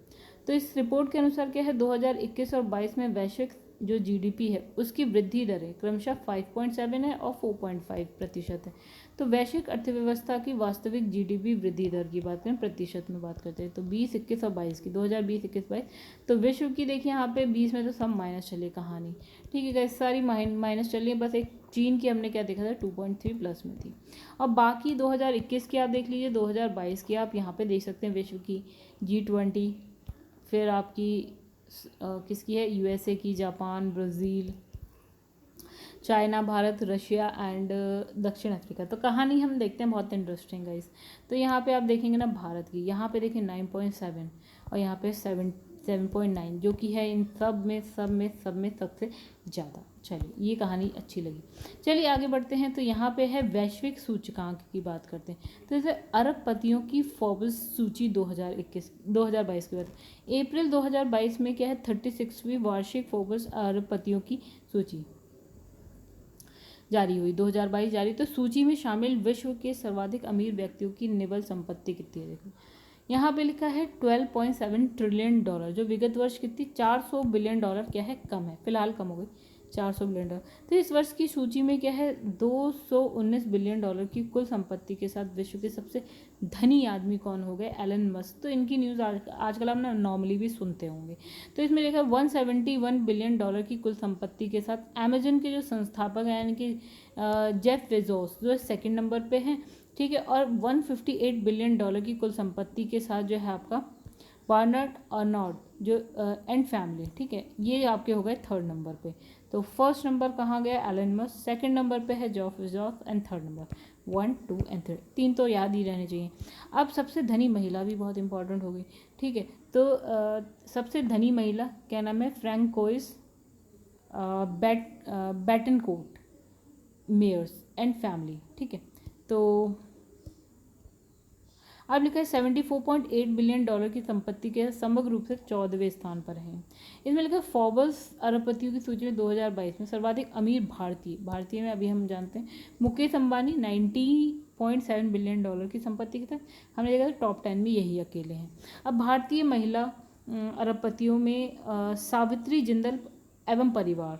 तो इस रिपोर्ट के अनुसार क्या है, 2021 और 22 में वैश्विक जो GDP है उसकी वृद्धि दरें क्रमशः 5.7 है और 4.5% है। तो वैश्विक अर्थव्यवस्था की वास्तविक GDP वृद्धि दर की बात करें, प्रतिशत में बात करते हैं, तो 20, 21 और 22 की, 2020, 21, 22, तो विश्व की देखिए यहाँ पे 20 में तो सब माइनस चली कहानी। ठीक है गाइस, सारी माइनस चली है, बस एक चीन की हमने क्या देखा था 2.3 प्लस में थी। और बाकी 2021 की आप देख लीजिए, 2022 की आप यहाँ पे देख सकते हैं विश्व की G20, फिर आपकी किसकी है, USA की, Japan, Brazil, China, Bharat, Russia and दक्षिण अफ्रीका। तो कहानी हम देखते हैं बहुत इंटरेस्टिंग गाइस। तो यहाँ पे आप देखेंगे ना भारत की, यहाँ पे देखिए 9.7 और यहाँ पे 7.9, जो कि है इन सब में सबसे ज़्यादा। चलिए ये कहानी अच्छी लगी। चलिए आगे बढ़ते हैं। तो यहाँ पे है वैश्विक सूचकांक की बात करते हैं। तो जैसे अरबपतियों की फोर्ब्स सूची 2022 की बात, अप्रैल 2022 में क्या है 36वीं वार्षिक फोर्ब्स अरबपतियों की सूची जारी हुई, 2022 जारी। तो सूची में शामिल विश्व के सर्वाधिक अमीर व्यक्तियों की निवल संपत्ति कितनी है, देखो यहाँ पे लिखा है 12.7 ट्रिलियन डॉलर, जो विगत वर्ष कितनी 400 बिलियन डॉलर क्या है, कम है, फिलहाल कम हो गई 400 बिलियन डॉलर। तो इस वर्ष की सूची में क्या है 219 बिलियन डॉलर की कुल संपत्ति के साथ विश्व के सबसे धनी आदमी कौन हो गए, एलन मस्क। तो इनकी न्यूज़ आजकल आप ना नॉर्मली भी सुनते होंगे। तो इसमें लिखा है 171 बिलियन डॉलर की कुल संपत्ति के साथ अमेजन के जो संस्थापक हैं यानी कि जेफ बेजोस जो सेकंड नंबर पे हैं। ठीक है, और 158 बिलियन डॉलर की कुल संपत्ति के साथ जो है आपका बर्नार्ड अर्नोल्ड जो एंड फैमिली, ठीक है, ये आपके हो गए थर्ड नंबर पे। तो फर्स्ट नंबर कहाँ गया, एलन मस्क, सेकंड नंबर पे है Jeff Bezos and third number 1, 2 and 3, तीन तो याद ही रहने चाहिए। अब सबसे धनी महिला भी बहुत इंपॉर्टेंट हो गई। ठीक है, तो सबसे धनी महिला क्या नाम है, फ्रैंकोइस बेटनकोट। मेयर्स एंड फैमिली, ठीक है। तो अब लिखा है 74.8 बिलियन डॉलर की संपत्ति के समग्र रूप से 14वें स्थान पर है। इसमें लिखा है फोर्ब्स अरबपतियों की सूची में 2022 में सर्वाधिक अमीर भारतीय में अभी हम जानते हैं मुकेश अंबानी 90.7 बिलियन डॉलर की संपत्ति के साथ हमने देखा टॉप 10 में यही अकेले हैं। अब भारतीय महिला अरबपतियों में सावित्री जिंदल एवं परिवार,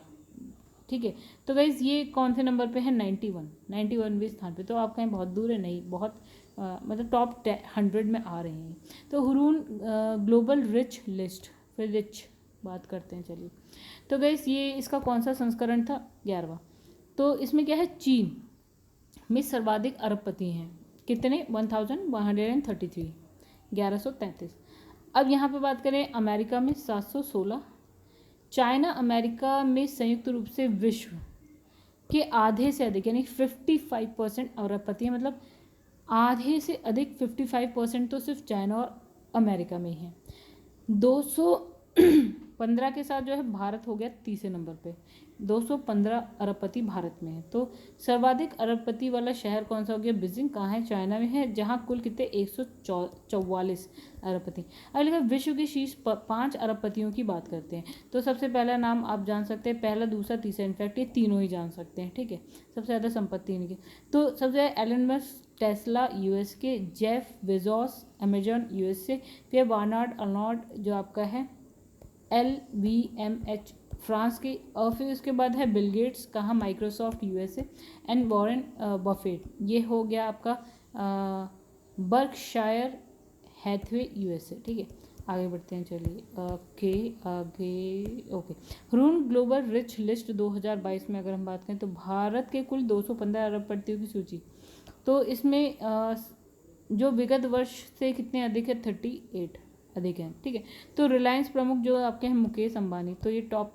ठीक है। तो गाइज ये कौन से नंबर पे है? 91वें स्थान पे। तो आप कहें बहुत दूर है, नहीं, बहुत मतलब टॉप 100 में आ रहे हैं। तो हुरून ग्लोबल रिच लिस्ट, फिर रिच बात करते हैं, चलिए। तो गाइज ये इसका कौन सा संस्करण था? 11वां। तो इसमें क्या है? चीन में सर्वाधिक अरबपति हैं, कितने? 1133, 1133। अब यहाँ पे बात करें अमेरिका में 716, चाइना अमेरिका में संयुक्त रूप से विश्व के आधे से अधिक यानी 55% अरबपति हैं, मतलब आधे से अधिक 55% तो सिर्फ चाइना और अमेरिका में ही है। 215 के साथ जो है भारत हो गया तीसरे नंबर पे, 215 अरबपति भारत में है। तो सर्वाधिक अरबपति वाला शहर कौन सा हो गया? बीजिंग। कहाँ है? चाइना में है, जहाँ कुल कितने? 144 अरबपति। अब लिखा विश्व के शीर्ष 5 अरबपतियों की बात करते हैं। तो सबसे पहला नाम आप जान सकते हैं, पहला, दूसरा, तीसरा, इनफैक्ट ये तीनों ही जान सकते हैं, ठीक है। सबसे ज़्यादा संपत्ति इनकी। तो सबसे ज़्यादा एलन मस्क टेस्ला यूएस के, जेफ बेजोस अमेजॉन यूएस से, फिर बर्नार्ड अर्नोल्ड जो आपका है LVMH फ्रांस की, और फिर उसके बाद है बिल गेट्स, कहाँ? Microsoft USA, and Warren Buffett, ये हो गया आपका बर्कशायर हैथवे USA, ठीक है। आगे बढ़ते हैं, चलिए। Okay. Hurun global rich list 2022 में अगर हम बात करें तो भारत के कुल 215 अरबपतियों की सूची, तो इसमें जो विगत वर्ष से कितने अधिक है? 38 अधिक है, ठीक है। तो रिलायंस प्रमुख जो आपके हैं मुकेश अंबानी, तो ये टॉप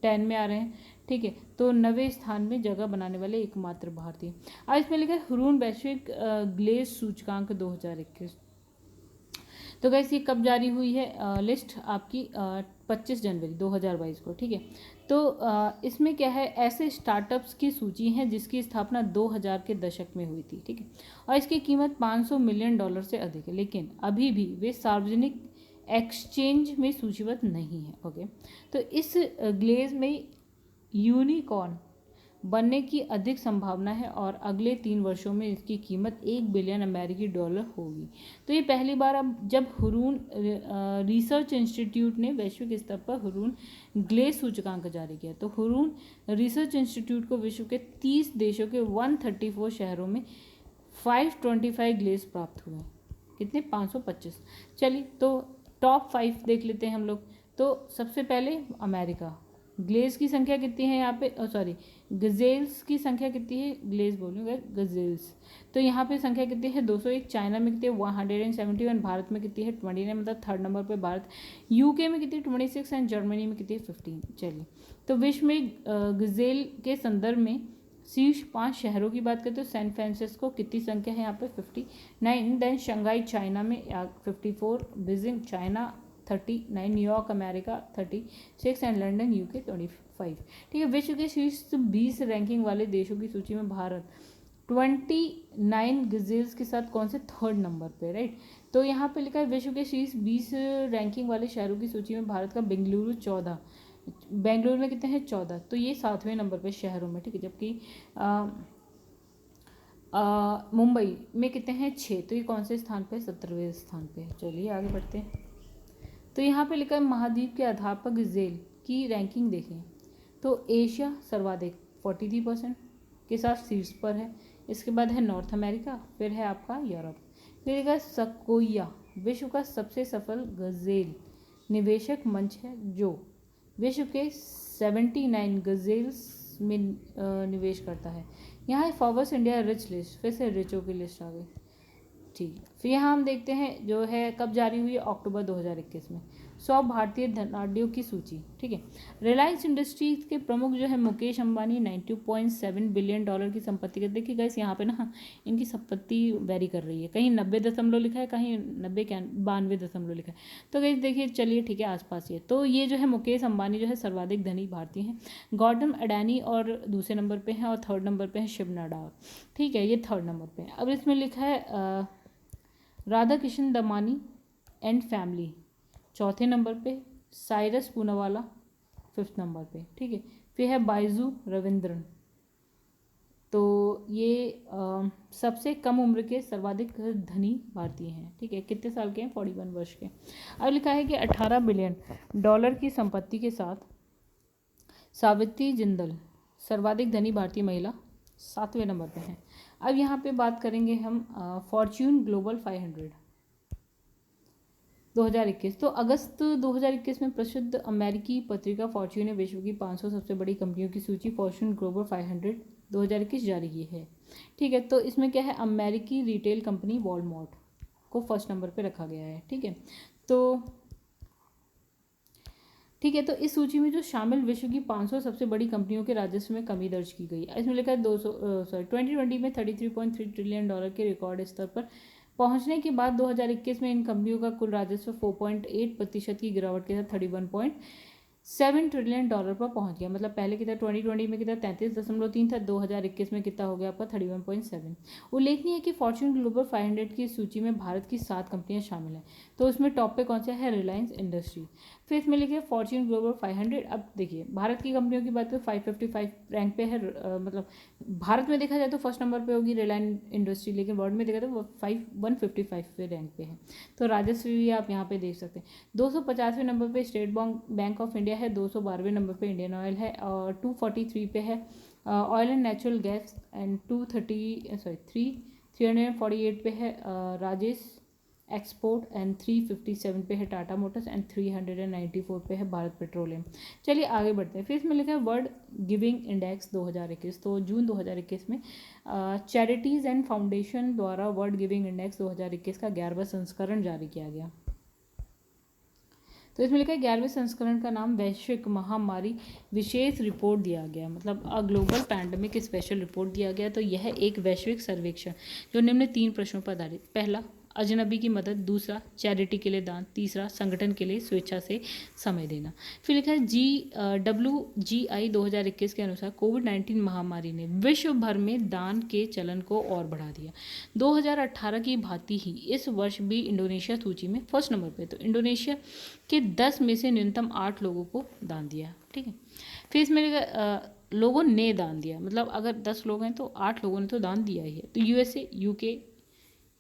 10 में आ रहे हैं, ठीक है। तो 9वें स्थान में जगह बनाने वाले एकमात्र भारतीय। आज इसमें लिखा है हुरून वैश्विक ग्लेज सूचकांक 2021। तो गैस ये कब जारी हुई है लिस्ट आपकी? 25 जनवरी 2022 को, ठीक है। तो इसमें क्या है? ऐसे स्टार्टअप्स की सूची है जिसकी स्थापना 2000 के दशक में हुई थी, ठीक है, और इसकी कीमत $500 मिलियन से अधिक है, लेकिन अभी भी वे सार्वजनिक एक्सचेंज में सूचीबद्ध नहीं है, ओके। तो इस ग्लेज में यूनिकॉर्न बनने की अधिक संभावना है और अगले 3 वर्षों में इसकी कीमत $1 बिलियन होगी। तो ये पहली बार अब जब हुरून रिसर्च इंस्टीट्यूट ने वैश्विक स्तर पर हुरून ग्लेज सूचकांक जारी किया, तो हुरून रिसर्च इंस्टीट्यूट को विश्व के 30 देशों के 134 शहरों में 525 ग्लेज प्राप्त हुए। कितने? 525। चलिए, तो टॉप 5 देख लेते हैं हम लोग। तो सबसे पहले अमेरिका, ग्लेज की संख्या कितनी है यहाँ पे? सॉरी, गजेल्स की संख्या कितनी है? ग्लेज बोलूँगा, गजेल्स। तो यहाँ पे संख्या कितनी है? 201। चाइना में कितनी है? 171। भारत में कितनी है? 29, मतलब 3rd नंबर पे भारत। UK में कितनी? 26 एंड जर्मनी में कितनी? 15। चलिए, तो विश्व में गजेल के संदर्भ में शीर्ष 5 शहरों की बात करें तो सैन फ्रांसिस्को कितनी संख्या है यहाँ पे? 59। देन शंघाई चाइना में 54, Beijing China 39, New York America 36 and London UK 25, ठीक है। विश्व के शीर्ष 20 रैंकिंग वाले देशों की सूची में भारत 29 गजेल्स के साथ कौन से? 3rd नंबर पे, राइट। तो यहाँ पे लिखा है विश्व के शीर्ष 20 रैंकिंग वाले शहरों की सूची में भारत का बेंगलुरु 14, बेंगलुरु में कितने हैं? 14, तो ये 7वें नंबर पे शहरों में, ठीक है। जबकि मुंबई में कितने हैं? 6, तो ये कौन से स्थान पे? 17वें स्थान पे। चलिए आगे बढ़ते हैं। तो यहाँ पे लिखा है महाद्वीप के आधार पर गजेल की रैंकिंग देखें तो एशिया सर्वाधिक 43% के साथ शीर्ष पर है। इसके बाद है नॉर्थ अमेरिका, फिर है आपका यूरोप। फिर लिखा है सकोया विश्व का सबसे सफल गजेल निवेशक मंच है जो विश्व के 79 गजेल्स में निवेश करता है। यहाँ है फॉर्ब्स इंडिया रिच लिस्ट, फिर से रिचों की लिस्ट आ गई, ठीक। फिर यहाँ हम देखते हैं जो है कब जारी हुई है? अक्टूबर 2021 में। 100 भारतीय धनाढ्यों की सूची। ठीक है, रिलायंस इंडस्ट्रीज के प्रमुख जो है मुकेश अंबानी 92.7 बिलियन डॉलर की संपत्ति के। देखिए गाइस यहाँ पे ना इनकी संपत्ति वेरी कर रही है, कहीं 90 दशमलव लिखा है, कहीं 92 दशमलव लिखा है। तो गाइस देखिए चलिए ठीक है आसपास ही है। तो ये जो है मुकेश अंबानी जो है सर्वाधिक धनी भारतीय हैं। गौतम अडानी और दूसरे नंबर पे हैं, और थर्ड नंबर पे है शिव नाडार। ठीक है, ये थर्ड नंबर पे है। अब इसमें लिखा है राधा किशन दमानी एंड फैमिली चौथे नंबर पे, साइरस पूनावाला फिफ्थ नंबर पे। ठीक है, फिर है बाइजू रविंद्रन। तो ये सबसे कम उम्र के सर्वाधिक धनी भारतीय हैं। ठीक है, कितने साल के हैं? 41 वर्ष के। अब लिखा है कि 18 बिलियन डॉलर की संपत्ति के साथ सावित्री जिंदल सर्वाधिक धनी भारतीय महिला 7वें नंबर पे हैं। अब यहाँ पे बात करेंगे हम फॉर्च्यून ग्लोबल 500 2021। तो अगस्त 2021 में प्रसिद्ध अमेरिकी पत्रिका फॉर्च्यून ने विश्व की 500 सबसे बड़ी कंपनियों की सूची फॉर्च्यून ग्लोबल 500 2021 जारी की है। ठीक है, तो इसमें क्या है, अमेरिकी रिटेल कंपनी वॉलमार्ट को फर्स्ट नंबर पे रखा गया है। ठीक है, तो इस सूची में जो शामिल विश्व की 500 सबसे बड़ी कंपनियों के राजस्व में कमी दर्ज की गई। इसमें लिखा है 2020 में 33.3 ट्रिलियन डॉलर के रिकॉर्ड स्तर पर पहुंचने के बाद 2021 में इन कंपनियों का कुल राजस्व 4.8% की गिरावट के साथ 31.7 ट्रिलियन डॉलर पर पहुंच गया। मतलब पहले कितना 2020 में कितना 33.3 था, 2021 में कितना हो गया आपका 31.7। उल्लेखनीय है कि फॉर्च्यून ग्लोबल 500 की सूची में भारत की 7 कंपनियां शामिल हैं। तो उसमें टॉप पे कौन सा है? रिलायंस इंडस्ट्री। फिर इसमें लिखे फॉर्च्यून ग्लोबल 500। अब देखिए भारत की कंपनियों की बात तो 555 रैंक पे है। मतलब भारत में देखा जाए तो फर्स्ट नंबर पे होगी रिलायंस इंडस्ट्री, लेकिन वर्ल्ड में देखा तो वो 155 पे रैंक पे है। तो राजस्व भी आप यहाँ पे देख सकते हैं। 250वें नंबर पे स्टेट बैंक ऑफ इंडिया है, 212वें नंबर पे इंडियन ऑयल है, और 243 पे है oil and natural gas, and 348 पे है राजेश एक्सपोर्ट, एंड 357 पे है टाटा मोटर्स, एंड 394 पे है भारत पेट्रोलियम। चलिए आगे बढ़ते हैं। फिर इसमें लिखा है वर्ल्ड गिविंग इंडेक्स 2021। तो जून 2021 में चैरिटीज़ एंड फाउंडेशन द्वारा वर्ल्ड गिविंग इंडेक्स 2021 का 11वां संस्करण जारी किया गया। तो इसमें लिखा है 11वें संस्करण का नाम वैश्विक महामारी विशेष रिपोर्ट दिया गया। मतलब a global pandemic special report दिया गया। तो यह एक वैश्विक सर्वेक्षण जो निम्न 3 प्रश्नों पर आधारित। पहला, अजनबी की मदद। दूसरा, चैरिटी के लिए दान। तीसरा, संगठन के लिए स्वेच्छा से समय देना। फिर लिखा है WGI 2021 के अनुसार कोविड-19 महामारी ने विश्व भर में दान के चलन को और बढ़ा दिया। 2018 की भांति ही इस वर्ष भी इंडोनेशिया सूची में फर्स्ट नंबर पे। तो इंडोनेशिया के 10 में से न्यूनतम 8 लोगों को दान दिया। ठीक है, फिर इसमें लोगों ने दान दिया। मतलब अगर 10 लोग हैं तो 8 लोगों ने तो दान दिया ही है। तो USA, UK,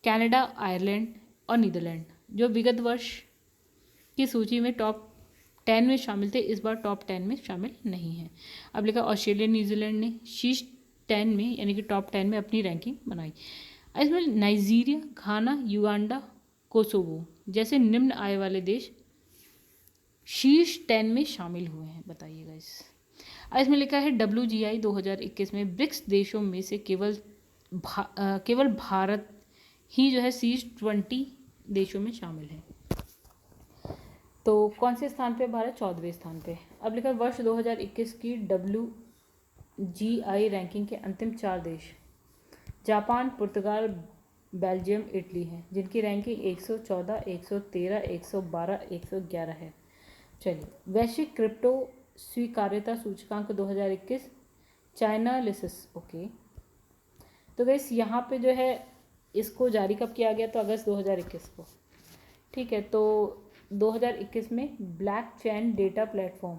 कनाडा, आयरलैंड और नीदरलैंड जो विगत वर्ष की सूची में टॉप 10 में शामिल थे, इस बार टॉप 10 में शामिल नहीं है। अब लिखा ऑस्ट्रेलिया, न्यूजीलैंड ने शीर्ष 10 में यानी कि टॉप 10 में अपनी रैंकिंग बनाई। इसमें नाइजीरिया, घाना, युगांडा, कोसोवो जैसे निम्न आय वाले देश शीर्ष 10 में शामिल हुए हैं। बताइएगा इसमें लिखा है WGI 2021 में ब्रिक्स देशों में से केवल भारत ही जो है शीर्ष 20 देशों में शामिल है। तो कौन से स्थान पे भारत? 14वें स्थान पे। अब लिखा वर्ष 2021 की WGI रैंकिंग के अंतिम 4 देश जापान, पुर्तगाल, बेल्जियम, इटली हैं, जिनकी रैंकिंग 114, 113, 112, 111 है। चलिए, वैश्विक क्रिप्टो स्वीकार्यता सूचकांक 2021 चाइनालिसिस। ओके, तो गाइस यहाँ पे जो है इसको जारी कब किया गया? तो अगस्त 2021 को। ठीक है, तो 2021 में ब्लैक चेन डेटा प्लेटफॉर्म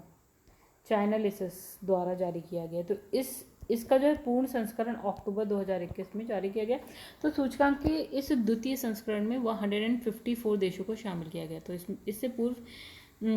चाइनालिसिस द्वारा जारी किया गया। तो इसका जो है पूर्ण संस्करण अक्टूबर 2021 में जारी किया गया। तो सूचकांक के इस द्वितीय संस्करण में 154 देशों को शामिल किया गया। तो इससे पूर्व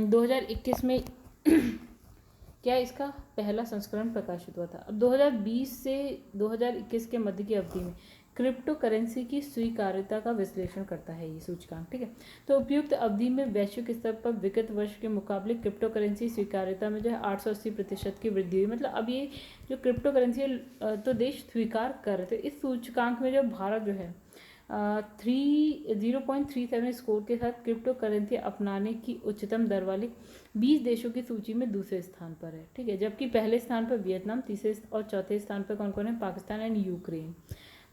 2021 में क्या इसका पहला संस्करण प्रकाशित हुआ था। अब 2020 से 2021 के मध्य की अवधि में क्रिप्टो करेंसी की स्वीकार्यता का विश्लेषण करता है ये सूचकांक। ठीक है, तो उपयुक्त अवधि में वैश्विक स्तर पर विगत वर्ष के मुकाबले क्रिप्टो करेंसी स्वीकार्यता में जो है 880% की वृद्धि हुई। मतलब अब ये जो क्रिप्टो करेंसी है तो देश स्वीकार कर रहे थे। इस सूचकांक में जो भारत जो है 0.37 स्कोर के साथ क्रिप्टो करेंसी अपनाने की उच्चतम दर वाले 20 देशों की सूची में दूसरे स्थान पर है। ठीक है, जबकि पहले स्थान पर वियतनाम, तीसरे और चौथे स्थान पर कौन कौन है? Pakistan and Ukraine.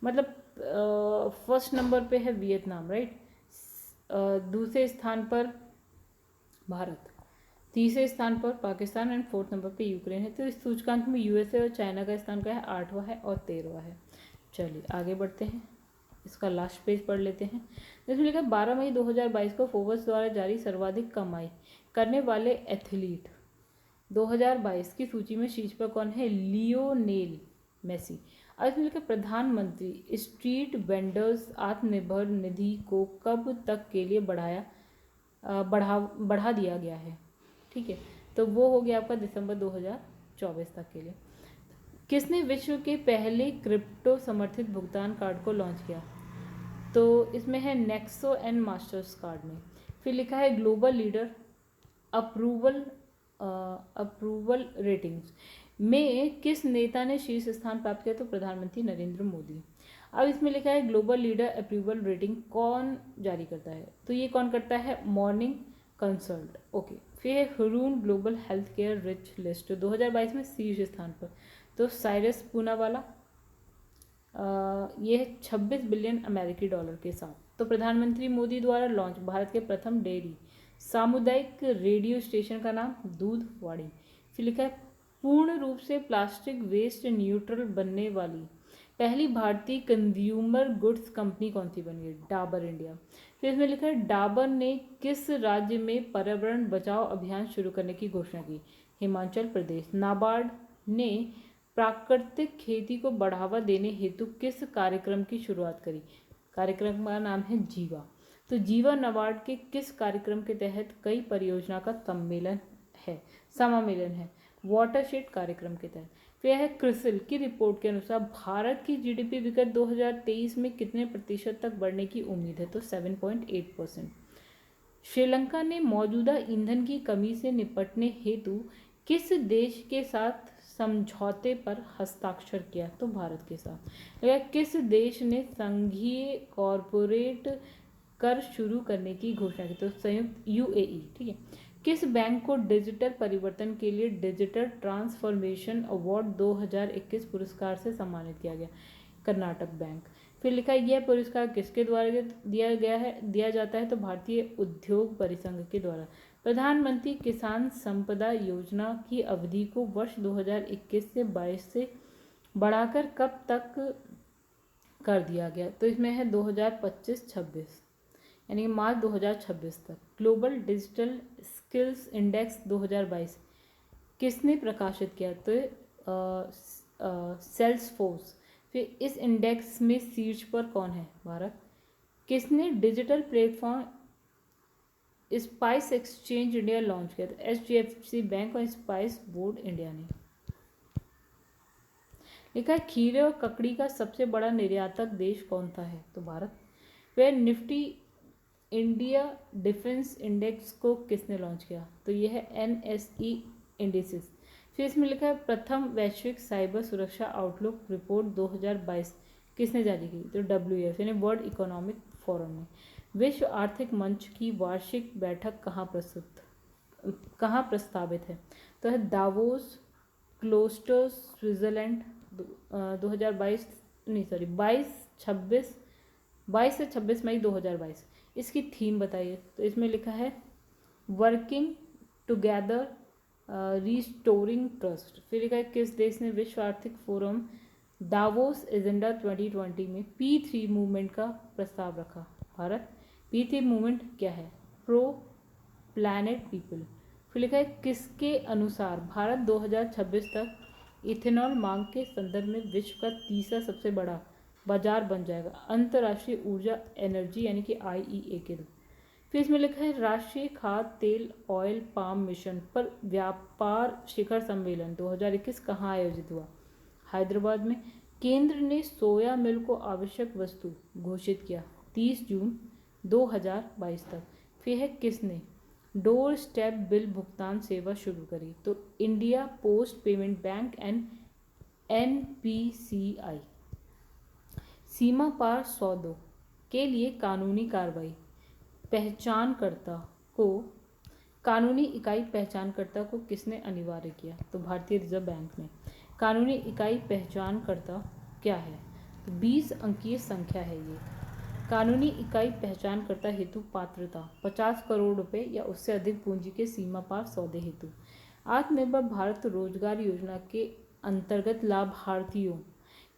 मतलब फर्स्ट नंबर पे है वियतनाम, राइट, दूसरे स्थान पर भारत, तीसरे स्थान पर पाकिस्तान एंड फोर्थ नंबर पे यूक्रेन है। तो इस सूचकांक में यूएसए और चाइना का स्थान क्या है? 8वां है और 13वां है। चलिए आगे बढ़ते हैं, इसका लास्ट पेज पढ़ लेते हैं। इसमें लिखा है 12 मई 2022 को फोर्ब्स द्वारा जारी सर्वाधिक कमाई करने वाले एथलीट 2022 की सूची में शीर्ष पर कौन है? Lionel Messi. और इसमें लिखा प्रधानमंत्री स्ट्रीट वेंडर्स आत्मनिर्भर निधि को कब तक के लिए बढ़ा दिया गया है? ठीक है, तो वो हो गया आपका दिसंबर 2024 तक के लिए। किसने विश्व के पहले क्रिप्टो समर्थित भुगतान कार्ड को लॉन्च किया? तो इसमें है नेक्सो एंड मास्टर्स कार्ड ने। फिर लिखा है ग्लोबल लीडर अप्रूवल रेटिंग्स में किस नेता ने शीर्ष स्थान प्राप्त किया? तो प्रधानमंत्री नरेंद्र मोदी। अब इसमें लिखा है ग्लोबल लीडर अप्रूवल रेटिंग कौन जारी करता है? तो ये कौन करता है? Morning consult. ओके, फिर है Hurun global health care rich list 2022 में शीर्ष स्थान पर, तो साइरस पूनावाला, ये है 26 बिलियन अमेरिकी डॉलर के साथ। तो प्रधानमंत्री मोदी द्वारा लॉन्च भारत के प्रथम डेयरी सामुदायिक रेडियो स्टेशन का नाम दूधवाड़ी। फिर लिखा है पूर्ण रूप से प्लास्टिक वेस्ट न्यूट्रल बनने वाली पहली भारतीय कंज्यूमर गुड्स कंपनी कौन सी बनी है? डाबर इंडिया। फिर इसमें लिखा है डाबर ने किस राज्य में पर्यावरण बचाओ अभियान शुरू करने की घोषणा की? हिमाचल प्रदेश। नाबार्ड ने प्राकृतिक खेती को बढ़ावा देने हेतु किस कार्यक्रम की शुरुआत करी? कार्यक्रम का नाम है जीवा। तो जीवा नाबार्ड के किस कार्यक्रम के तहत कई परियोजना का समामेलन है? वाटरशेड कार्यक्रम के तहत। फिर है क्रिसिल की रिपोर्ट के अनुसार भारत की जीडीपी विगत 2023 में कितने प्रतिशत तक बढ़ने की उम्मीद है? तो 7.8%। श्रीलंका ने मौजूदा ईंधन की कमी से निपटने हेतु किस देश के साथ समझौते पर हस्ताक्षर किया? तो भारत के साथ। किस देश ने संघीय कॉरपोरेट कर शुरू करने की घोषणा की? तो संयुक्त यूएई। ठीक है, किस बैंक को डिजिटल परिवर्तन के लिए डिजिटल ट्रांसफॉर्मेशन अवार्ड 2021 पुरस्कार से सम्मानित किया गया? कर्नाटक बैंक। फिर लिखा है यह पुरस्कार किसके द्वारा दिया जाता है? तो भारतीय उद्योग परिसंघ के द्वारा। प्रधानमंत्री किसान संपदा योजना की अवधि को वर्ष 2021 से 22 से बढ़ाकर कब तक कर दिया गया? तो इसमें है 2025-26, यानी मार्च 2026 तक। ग्लोबल डिजिटल स्किल्स इंडेक्स 2022 किसने प्रकाशित किया? तो सेल्सफोर्स। फिर इस इंडेक्स में शीर्ष पर कौन है? भारत। किसने digital platform spice exchange India launch किया? तो एचडीएफसी बैंक और स्पाइस बोर्ड इंडिया ने। लिखा है खीरे और ककड़ी का सबसे बड़ा निर्यातक देश कौन सा है? तो भारत। वह निफ्टी इंडिया डिफेंस इंडेक्स को किसने लॉन्च किया? तो यह है एनएसई इंडिसेस। फिर इसमें लिखा है प्रथम वैश्विक साइबर सुरक्षा आउटलुक रिपोर्ट 2022 किसने जारी की? तो WEF यानी वर्ल्ड इकोनॉमिक फोरम ने। विश्व आर्थिक मंच की वार्षिक बैठक कहाँ प्रस्तावित है? तो है दावोस क्लोस्टर्स स्विट्जरलैंड 22 से 26 मई 2022। इसकी थीम बताइए। तो इसमें लिखा है वर्किंग टुगेदर रिस्टोरिंग ट्रस्ट। फिर लिखा है किस देश ने विश्व आर्थिक फोरम दावोस एजेंडा 2020 में P3 मूवमेंट का प्रस्ताव रखा? भारत। P3 मूवमेंट क्या है? Pro planet people. फिर लिखा है किसके अनुसार भारत 2026 तक इथेनॉल मांग के संदर्भ में विश्व का तीसरा सबसे बड़ा बाजार बन जाएगा अंतर्राष्ट्रीय ऊर्जा एनर्जी यानी कि IEA के रूप। फिर इसमें लिखा है राष्ट्रीय खाद्य तेल ऑयल पाम मिशन पर व्यापार शिखर सम्मेलन 2021 कहाँ आयोजित हुआ? हैदराबाद में। केंद्र ने सोया मिल को आवश्यक वस्तु घोषित किया 30 जून 2022 तक। फिर है किसने डोर स्टेप बिल भुगतान सेवा शुरू करी? तो India post payment bank and NPCI। सीमा पार सौदों के लिए कानूनी कार्रवाई पहचानकर्ता को कानूनी इकाई पहचानकर्ता को किसने अनिवार्य किया? तो भारतीय रिजर्व बैंक ने। कानूनी इकाई पहचानकर्ता क्या है? तो 20 अंकीय संख्या है ये। कानूनी इकाई पहचानकर्ता हेतु पात्रता 50 करोड़ रुपए या उससे अधिक पूंजी के सीमा पार सौदे हेतु। आत्मनिर्भर भारत रोजगार योजना के अंतर्गत लाभार्थियों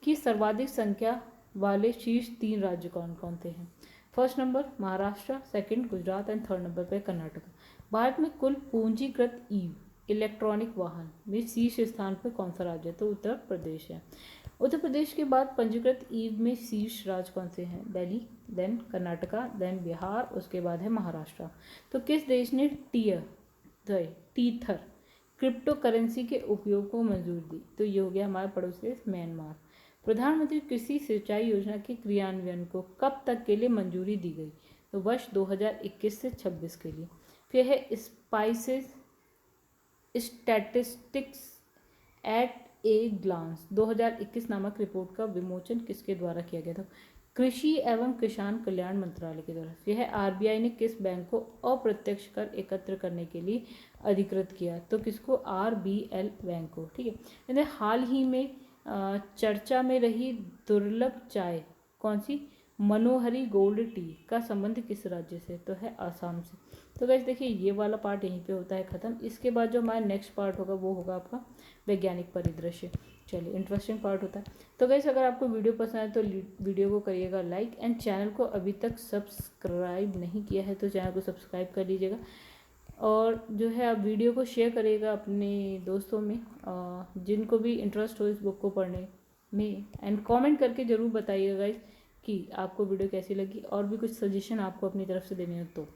की सर्वाधिक संख्या वाले शीर्ष 3 राज्य कौन कौन से हैं? First number Maharashtra, second Gujarat and third number पे कर्नाटक। भारत में कुल पूंजीकृत इलेक्ट्रॉनिक वाहन में शीर्ष स्थान पर कौन सा राज्य है? तो उत्तर प्रदेश है। उत्तर प्रदेश के बाद पंजीकृत ईव में शीर्ष राज्य कौन से हैं? दिल्ली, देन कर्नाटका, देन बिहार, उसके बाद है महाराष्ट्र। तो किस देश ने टीथर क्रिप्टो करेंसी के उपयोग को मंजूरी दी? तो ये हो गया हमारा पड़ोसी देश म्यांमार। प्रधानमंत्री कृषि सिंचाई योजना के क्रियान्वयन को कब तक के लिए मंजूरी दी गई? तो वर्ष 2021 से 26 के लिए। फिर है spices statistics at a glance 2021 नामक रिपोर्ट का विमोचन किसके द्वारा किया गया था? कृषि एवं किसान कल्याण मंत्रालय के द्वारा। यह आरबीआई ने किस बैंक को अप्रत्यक्ष कर एकत्र करने के लिए अधिकृत किया? तो किसको? आरबीएल बैंक को। ठीक है। यानी हाल ही में चर्चा में रही दुर्लभ चाय कौन सी? मनोहरी गोल्ड टी का संबंध किस राज्य से? तो है आसाम से। तो गाइस देखिए ये वाला पार्ट यहीं पे होता है ख़त्म। इसके बाद जो हमारा नेक्स्ट पार्ट होगा वो होगा आपका वैज्ञानिक परिदृश्य। चलिए इंटरेस्टिंग पार्ट होता है। तो गाइस अगर आपको वीडियो पसंद आए तो वीडियो को करिएगा लाइक एंड चैनल को अभी तक सब्सक्राइब नहीं किया है तो चैनल को सब्सक्राइब कर लीजिएगा। और जो है आप वीडियो को शेयर करिएगा अपने दोस्तों में जिनको भी इंटरेस्ट हो इस बुक को पढ़ने में। एंड कमेंट करके ज़रूर बताइएगा गाइस कि आपको वीडियो कैसी लगी और भी कुछ सजेशन आपको अपनी तरफ से देने हो तो।